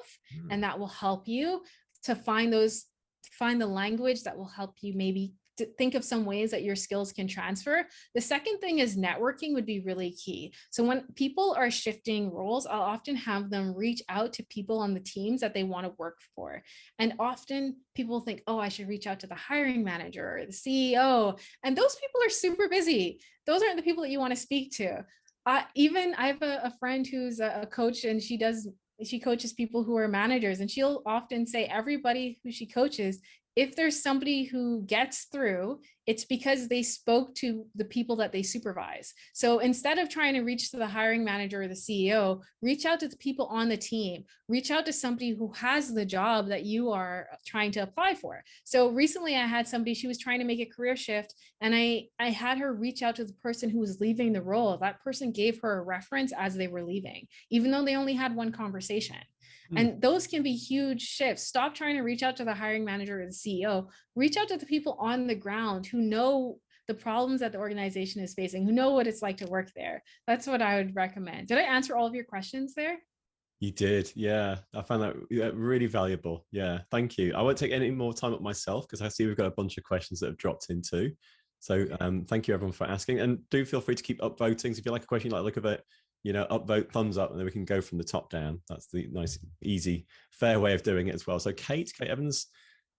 and that will help you to find the language that will help you maybe to think of some ways that your skills can transfer. The second thing is networking would be really key. So when people are shifting roles, I'll often have them reach out to people on the teams that they want to work for. And often people think, oh, I should reach out to the hiring manager or the CEO. And those people are super busy. Those aren't the people that you want to speak to. I have a friend who's a coach, and she coaches people who are managers, and she'll often say everybody who she coaches, if there's somebody who gets through, it's because they spoke to the people that they supervise. So instead of trying to reach to the hiring manager or the CEO, reach out to the people on the team, reach out to somebody who has the job that you are trying to apply for. So recently I had somebody, she was trying to make a career shift, and I had her reach out to the person who was leaving the role. That person gave her a reference as they were leaving, even though they only had one conversation. And those can be huge shifts. Stop trying to reach out to the hiring manager or the CEO. Reach out to the people on the ground who know the problems that the organization is facing, who know what it's like to work there. That's what I would recommend. Did I answer all of your questions there? You did. Yeah. I found that really valuable. Yeah. Thank you. I won't take any more time up myself because I see we've got a bunch of questions that have dropped in too. So thank you everyone for asking, and do feel free to keep upvoting. So if you like a question, you like the look of it, upvote, thumbs up, and then we can go from the top down. That's the nice, easy, fair way of doing it as well. So Kate Evans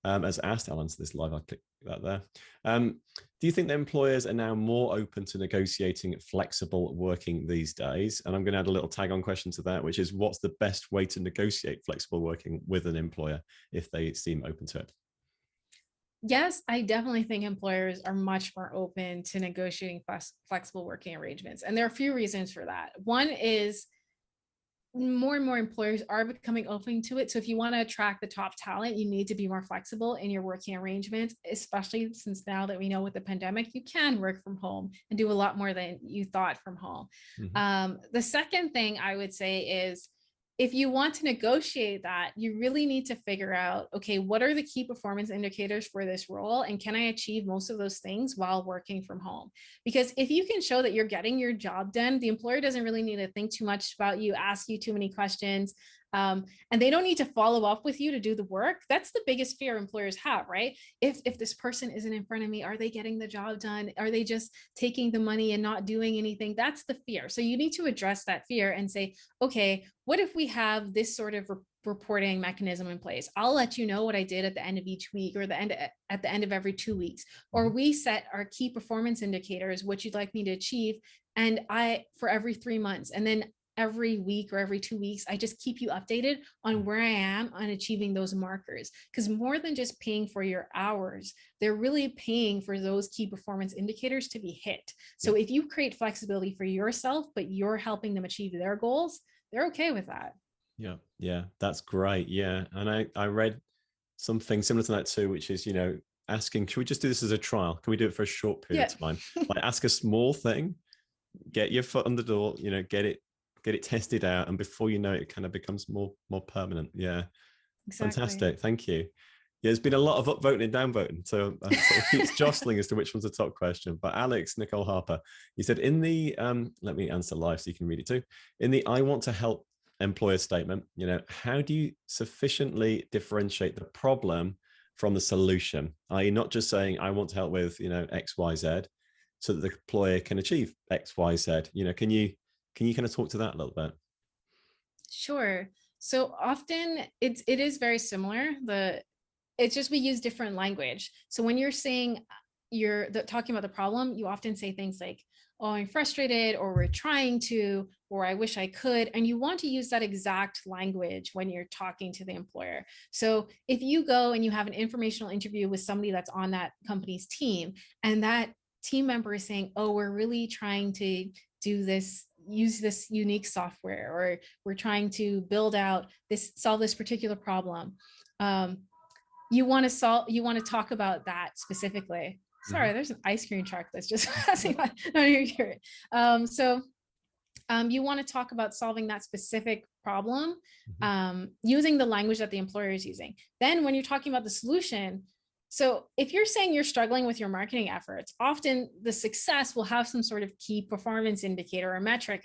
has asked, I'll answer this live, I'll click that there. Do you think that employers are now more open to negotiating flexible working these days? And I'm going to add a little tag on question to that, which is, what's the best way to negotiate flexible working with an employer if they seem open to it? Yes, I definitely think employers are much more open to negotiating flexible working arrangements. And there are a few reasons for that. One is more and more employers are becoming open to it. So if you want to attract the top talent, you need to be more flexible in your working arrangements, especially since now that we know with the pandemic, you can work from home and do a lot more than you thought from home. The second thing I would say is, if you want to negotiate that, you really need to figure out, okay, what are the key performance indicators for this role? And can I achieve most of those things while working from home? Because if you can show that you're getting your job done, the employer doesn't really need to think too much about you, ask you too many questions. And they don't need to follow up with you to do the work. That's the biggest fear employers have, right? If this person isn't in front of me, are they getting the job done? Are they just taking the money and not doing anything? That's the fear. So you need to address that fear and say, okay, what if we have this sort of reporting mechanism in place? I'll let you know what I did at the end of each week, or at the end of every 2 weeks. Or we set our key performance indicators, what you'd like me to achieve, and for every 3 months. And then every week or every 2 weeks, I just keep you updated on where I am on achieving those markers. Because more than just paying for your hours, they're really paying for those key performance indicators to be hit. So if you create flexibility for yourself, but you're helping them achieve their goals, they're okay with that. Yeah, that's great. Yeah. And I read something similar to that too, which is, asking, should we just do this as a trial? Can we do it for a short period of time? Like, ask a small thing, get your foot on the door, get it tested out, and before you know it, it kind of becomes more permanent. Yeah. Exactly. Fantastic. Thank you. Yeah, there's been a lot of upvoting and downvoting, so it keeps jostling as to which one's the top question. But Alex Nicole Harper, you said in the let me answer live so you can read it too. In the I want to help employer statement, how do you sufficiently differentiate the problem from the solution? i.e., not just saying I want to help with XYZ, so that the employer can achieve XYZ. Can you kind of talk to that a little bit? Sure. So often it is very similar. It's just we use different language. So when you're saying talking about the problem, you often say things like, oh, I'm frustrated, or we're trying to, or I wish I could. And you want to use that exact language when you're talking to the employer. So if you go and you have an informational interview with somebody that's on that company's team, and that team member is saying, oh, we're really trying to do this, use this unique software, or we're trying to solve this particular problem. You want to talk about that specifically. Sorry, there's an ice cream truck that's just passing by. No, you hear it. So you want to talk about solving that specific problem using the language that the employer is using. Then when you're talking about the solution, so if you're saying you're struggling with your marketing efforts, often the success will have some sort of key performance indicator or metric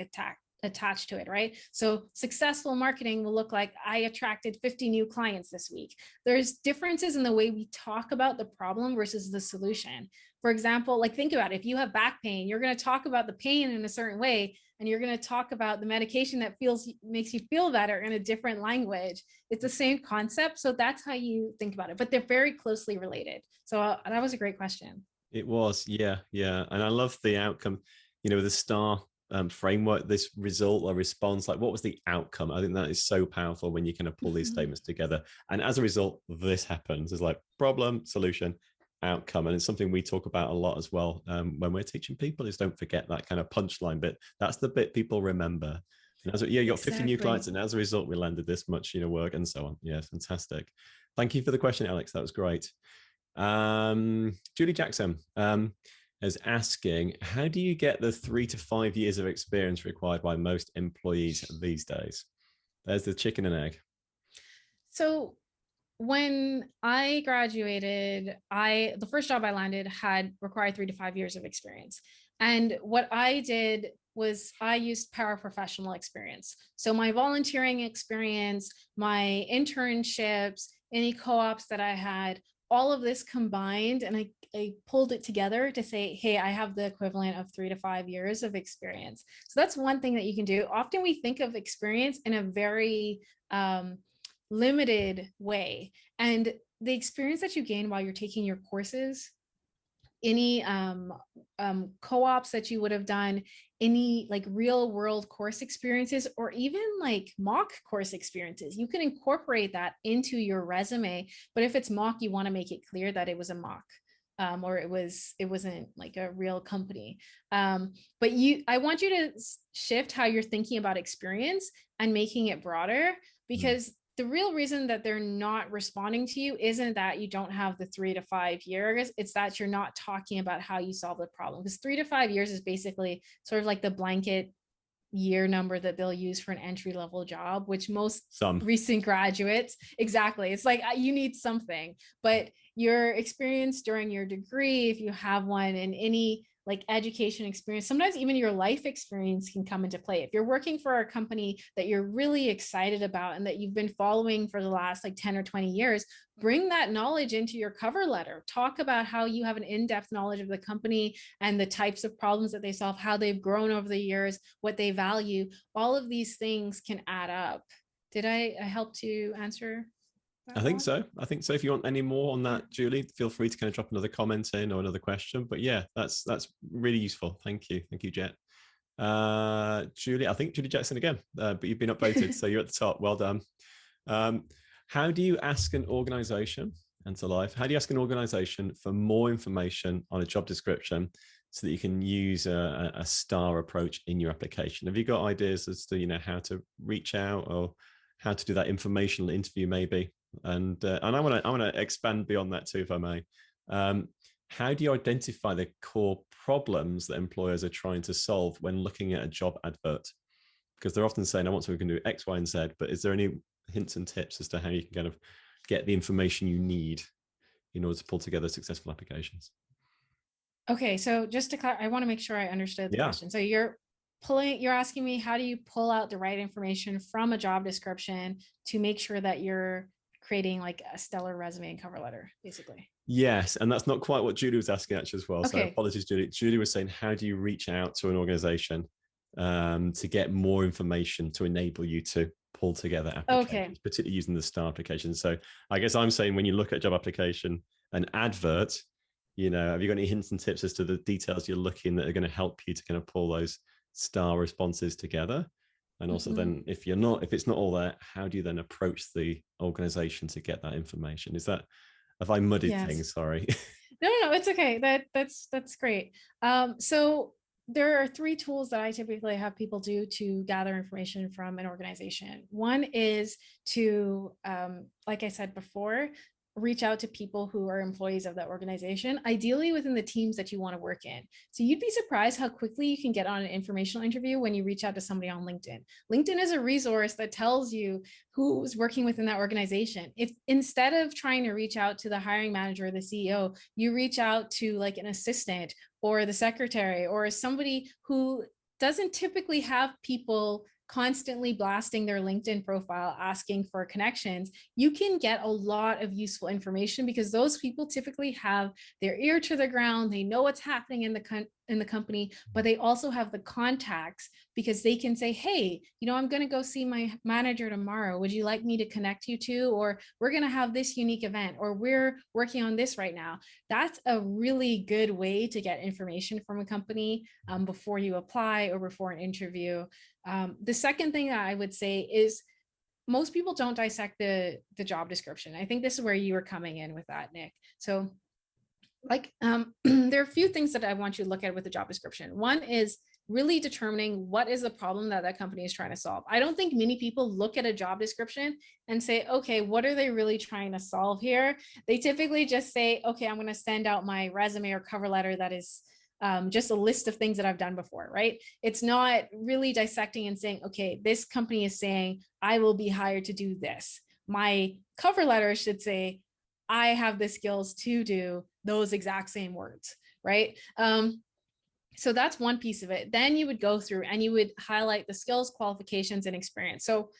attached to it, right? So successful marketing will look like, I attracted 50 new clients this week. There's differences in the way we talk about the problem versus the solution. For example, like, think about it. If you have back pain, you're going to talk about the pain in a certain way, and you're going to talk about the medication that makes you feel better in a different language. It's the same concept. So that's how you think about it, but they're very closely related. So that was a great question. It was. Yeah. And I love the outcome, the STAR framework, this result or response, like, what was the outcome? I think that is so powerful when you kind of pull these statements together. And as a result, this happens. It's like problem, solution, outcome. And it's something we talk about a lot as well when we're teaching people, is don't forget that kind of punchline bit. That's the bit people remember. And you got 50 new clients, and as a result, we landed this much work, and so on. Yeah, fantastic. Thank you for the question, Alex. That was great. Julie Jackson is asking, how do you get the 3 to 5 years of experience required by most employees these days? There's the chicken and egg. So when I graduated, the first job I landed had required 3 to 5 years of experience. And what I did was I used paraprofessional experience. So my volunteering experience, my internships, any co-ops that I had, all of this combined, and I pulled it together to say, hey, I have the equivalent of 3 to 5 years of experience. So that's one thing that you can do. Often we think of experience in a very limited way. And the experience that you gain while you're taking your courses, any co-ops that you would have done, any like real world course experiences, or even like mock course experiences, you can incorporate that into your resume. But if it's mock, you want to make it clear that it was a mock. Or it wasn't like a real company. But I want you to shift how you're thinking about experience and making it broader, because the real reason that they're not responding to you isn't that you don't have the 3 to 5 years. It's that you're not talking about how you solve the problem. Because 3 to 5 years is basically sort of like the blanket year number that they'll use for an entry-level job, which recent graduates, exactly. It's like, you need something, but your experience during your degree, if you have one, in any like education experience, sometimes even your life experience can come into play. If you're working for a company that you're really excited about and that you've been following for the last like 10 or 20 years, bring that knowledge into your cover letter. Talk about how you have an in-depth knowledge of the company and the types of problems that they solve, how they've grown over the years, what they value. All of these things can add up. Did I help to answer that I think one? so. I think so. If you want any more on that, Julie, feel free to kind of drop another comment in or another question. But yeah, that's really useful. Thank you. Thank you, Jet. Julie, I think Julie Jackson again, but you've been upvoted, so you're at the top. Well done. How do you ask an organization, and to life, how do you ask an organization for more information on a job description so that you can use a star approach in your application? Have you got ideas as to, how to reach out or how to do that informational interview maybe? And I want to expand beyond that too, if I may. How do you identify the core problems that employers are trying to solve when looking at a job advert? Because they're often saying, I want someone who can do X, Y, and Z, but is there any hints and tips as to how you can kind of get the information you need in order to pull together successful applications? Okay, so just to clarify, I want to make sure I understood the question. So you're asking me, how do you pull out the right information from a job description to make sure that you're creating like a stellar resume and cover letter, basically? Yes, and that's not quite what Julie was asking actually as well. Okay. So apologies, Julie. Julie was saying, how do you reach out to an organization to get more information to enable you to pull together applications, particularly using the star application? So I guess I'm saying, when you look at a job application, an advert, have you got any hints and tips as to the details you're looking that are going to help you to kind of pull those star responses together? And also then if it's not all there, how do you then approach the organization to get that information? Have I muddied things? Sorry. No, it's okay. That's great. So there are 3 tools that I typically have people do to gather information from an organization. One is to, like I said before, reach out to people who are employees of that organization, ideally within the teams that you want to work in. So you'd be surprised how quickly you can get on an informational interview when you reach out to somebody on LinkedIn. LinkedIn is a resource that tells you who's working within that organization. If instead of trying to reach out to the hiring manager or the CEO, you reach out to like an assistant or the secretary or somebody who doesn't typically have people constantly blasting their LinkedIn profile, asking for connections, you can get a lot of useful information because those people typically have their ear to the ground. They know what's happening in the company, but they also have the contacts because they can say, hey, I'm going to go see my manager tomorrow. Would you like me to connect you to? Or we're going to have this unique event, or we're working on this right now. That's a really good way to get information from a company before you apply or before an interview. The second thing that I would say is most people don't dissect the job description. I think this is where you were coming in with that, Nick. So there are a few things that I want you to look at with the job description. One is really determining what is the problem that that company is trying to solve. I don't think many people look at a job description and say, okay, what are they really trying to solve here? They typically just say, okay, I'm going to send out my resume or cover letter that is just a list of things that I've done before, right? It's not really dissecting and saying, okay, this company is saying, I will be hired to do this. My cover letter should say, I have the skills to do those exact same words, right? So that's one piece of it. Then you would go through and you would highlight the skills, qualifications, and experience. So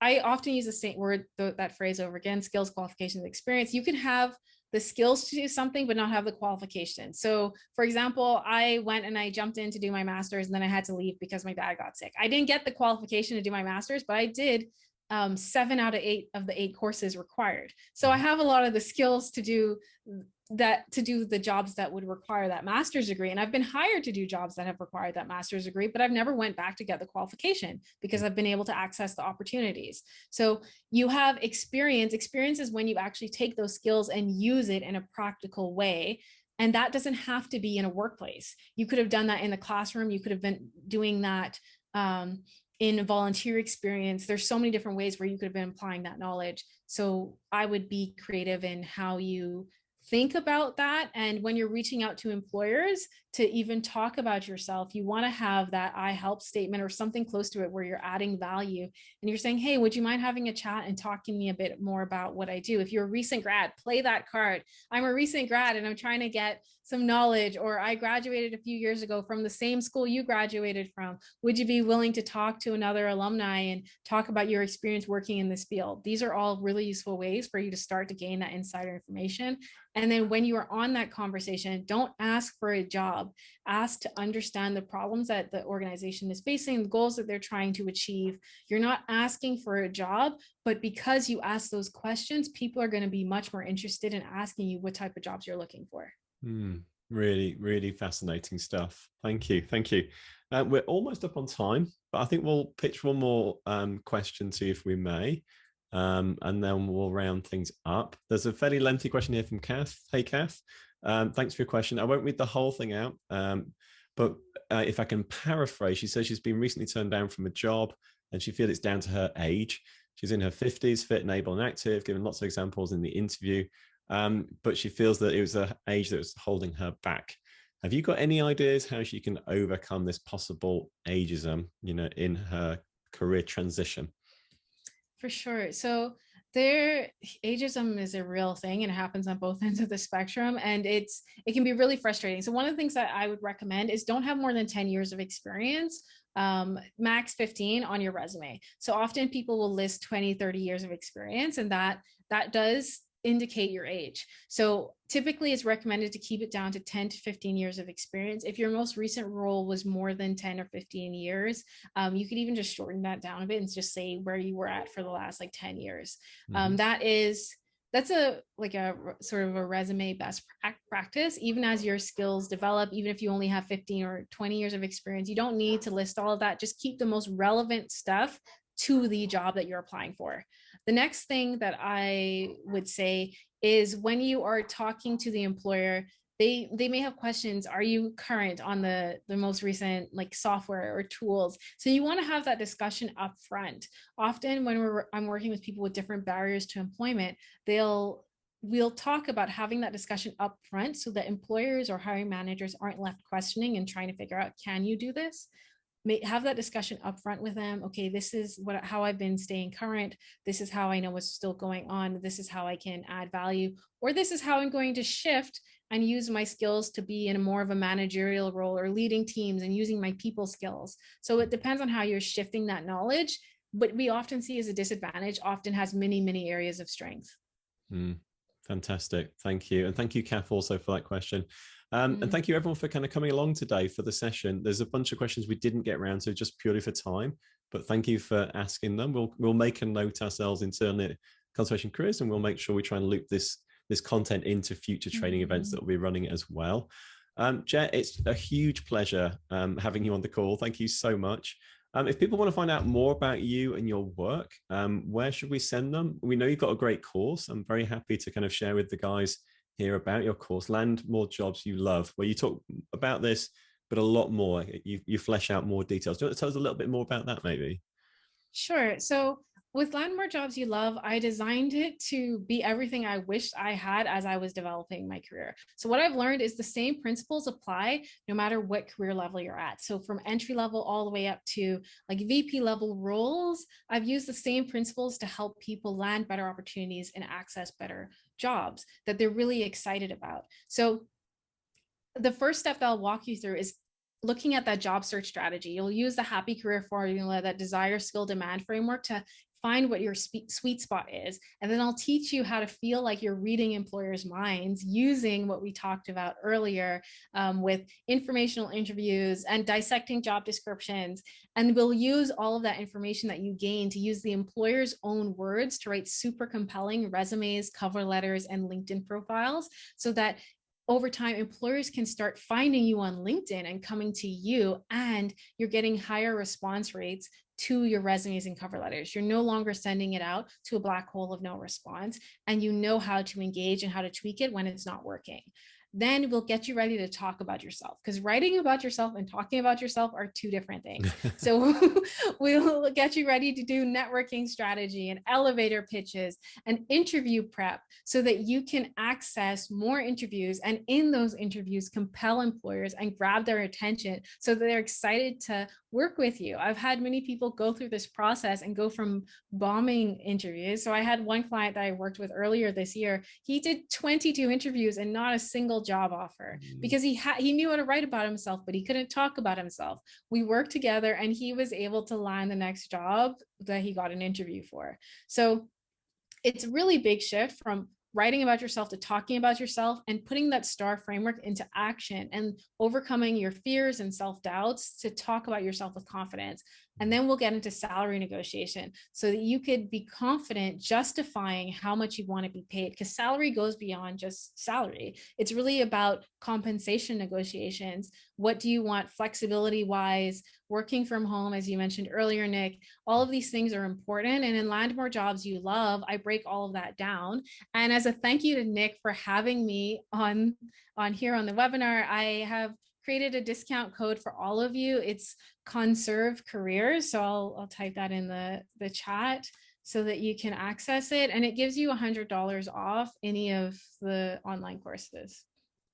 I often use the same word, that phrase over again, skills, qualifications, experience. You can have the skills to do something, but not have the qualifications. So for example, I went and I jumped in to do my master's and then I had to leave because my dad got sick. I didn't get the qualification to do my master's, but I did 7 out of 8 of the 8 courses required. So I have a lot of the skills to do the jobs that would require that master's degree. And I've been hired to do jobs that have required that master's degree, but I've never went back to get the qualification because I've been able to access the opportunities. So you have experience. Experience is when you actually take those skills and use it in a practical way. And that doesn't have to be in a workplace. You could have done that in the classroom. You could have been doing that in a volunteer experience. There's so many different ways where you could have been applying that knowledge. So I would be creative in how you think about that. And when you're reaching out to employers to even talk about yourself, you want to have that I help statement or something close to it where you're adding value and you're saying, hey, would you mind having a chat and talking to me a bit more about what I do? If you're a recent grad, play that card. I'm a recent grad and I'm trying to get some knowledge, or I graduated a few years ago from the same school you graduated from. Would you be willing to talk to another alumni and talk about your experience working in this field? These are all really useful ways for you to start to gain that insider information. And then when you are on that conversation, don't ask for a job. Ask to understand the problems that the organization is facing, the goals that they're trying to achieve. You're not asking for a job, but because you ask those questions, people are going to be much more interested in asking you what type of jobs you're looking for. Really, really fascinating stuff. Thank you. Thank you. We're almost up on time, but I think we'll pitch one more question to you if we may. And then we'll round things up. There's a fairly lengthy question here from Kath. Hey, Kath. Thanks for your question. I won't read the whole thing out, but if I can paraphrase, she says she's been recently turned down from a job and she feels it's down to her age. She's in her 50s, fit and able and active, given lots of examples in the interview, but she feels that it was an age that was holding her back. Have you got any ideas how she can overcome this possible ageism, in her career transition? For sure. So ageism is a real thing and it happens on both ends of the spectrum, and it can be really frustrating. So one of the things that I would recommend is don't have more than 10 years of experience, max 15 on your resume. So often people will list 20, 30 years of experience, and that does indicate your age. So typically it's recommended to keep it down to 10 to 15 years of experience. If your most recent role was more than 10 or 15 years, you could even just shorten that down a bit and just say where you were at for the last 10 years. That's a sort of a resume best practice. Even as your skills develop, even if you only have 15 or 20 years of experience, you don't need to list all of that. Just keep the most relevant stuff to the job that you're applying for. The next thing that I would say is when you are talking to the employer, they may have questions. Are you current on the most recent software or tools? So you want to have that discussion up front. Often when I'm working with people with different barriers to employment, we'll talk about having that discussion up front so that employers or hiring managers aren't left questioning and trying to figure out, can you do this? Have that discussion up front with them. Okay, this is how I've been staying current. This is how I know what's still going on. This is how I can add value, or this is how I'm going to shift and use my skills to be in a more of a managerial role or leading teams and using my people skills. So it depends on how you're shifting that knowledge. But we often see as a disadvantage often has many, many areas of strength. Fantastic. Thank you. And thank you, Kath, also for that question. And thank you everyone for kind of coming along today for the session. There's a bunch of questions we didn't get around to just purely for time, but thank you for asking them. We'll make a note ourselves internally at Conservation Careers, and we'll make sure we try and loop this content into future training events that we'll be running as well. Jette, it's a huge pleasure having you on the call. Thank you so much. If people want to find out more about you and your work, where should we send them? We know you've got a great course. I'm very happy to kind of share with the guys here about your course, Land More Jobs You Love, where you talk about this, but a lot more. You flesh out more details. Do you want to tell us a little bit more about that, maybe? Sure. So with Land More Jobs You Love, I designed it to be everything I wished I had as I was developing my career. So what I've learned is the same principles apply no matter what career level you're at. So from entry level all the way up to VP level roles, I've used the same principles to help people land better opportunities and access better jobs that they're really excited about. So the first step that I'll walk you through is looking at that job search strategy. You'll use the happy career formula, that desire, skill, demand framework to find what your sweet spot is. And then I'll teach you how to feel like you're reading employers' minds using what we talked about earlier with informational interviews and dissecting job descriptions. And we'll use all of that information that you gain to use the employer's own words to write super compelling resumes, cover letters, and LinkedIn profiles so that over time, employers can start finding you on LinkedIn and coming to you, and you're getting higher response rates to your resumes and cover letters. You're no longer sending it out to a black hole of no response, and you know how to engage and how to tweak it when it's not working. then we'll get you ready to talk about yourself, because writing about yourself and talking about yourself are two different things. So we'll get you ready to do networking strategy and elevator pitches and interview prep so that you can access more interviews, and in those interviews compel employers and grab their attention so that they're excited to work with you. I've had many people go through this process and go from bombing interviews. So I had one client that I worked with earlier this year. He did 22 interviews and not a single job offer because he knew how to write about himself, but he couldn't talk about himself. We worked together and he was able to land the next job that he got an interview for. So it's a really big shift from writing about yourself to talking about yourself, and putting that STAR framework into action and overcoming your fears and self-doubts to talk about yourself with confidence. And then we'll get into salary negotiation so that you could be confident justifying how much you want to be paid, because salary goes beyond just salary. It's really about compensation negotiations. What do you want flexibility wise, working from home, as you mentioned earlier, Nick? All of these things are important. And in Land More Jobs You Love, I break all of that down. And as a thank you to Nick for having me on here on the webinar, I have created a discount code for all of you. It's Conserve Careers. So I'll type that in the chat so that you can access it. And it gives you $100 off any of the online courses.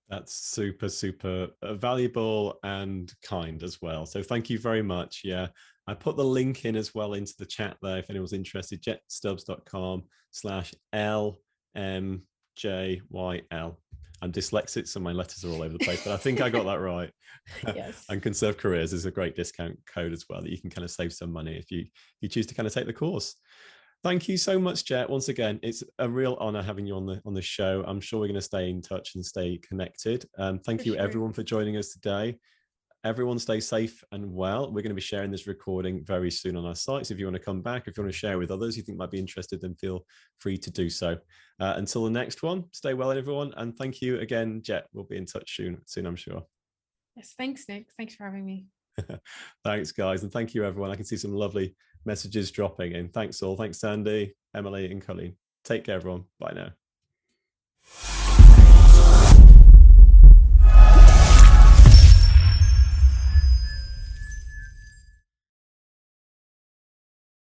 That's super, super valuable and kind as well. So thank you very much. Yeah, I put the link in as well into the chat there if anyone's interested, jettestubbs.com/LMJYL. I'm dyslexic, so my letters are all over the place, but I think I got that right. Yes. And Conserve Careers is a great discount code as well that you can kind of save some money if you choose to kind of take the course. Thank you so much, Jet. Once again, it's a real honor having you on the show. I'm sure we're going to stay in touch and stay connected. Thank you, everyone, for joining us today. Everyone stay safe and well. We're going to be sharing this recording very soon on our sites. If you want to come back, if you want to share with others you think might be interested, then feel free to do so. Until the next one, stay well, everyone. And thank you again, Jet. We'll be in touch soon, I'm sure. Yes, thanks, Nick. Thanks for having me. Thanks, guys. And thank you, everyone. I can see some lovely messages dropping in. Thanks all. Thanks, Sandy, Emily, and Colleen. Take care, everyone. Bye now.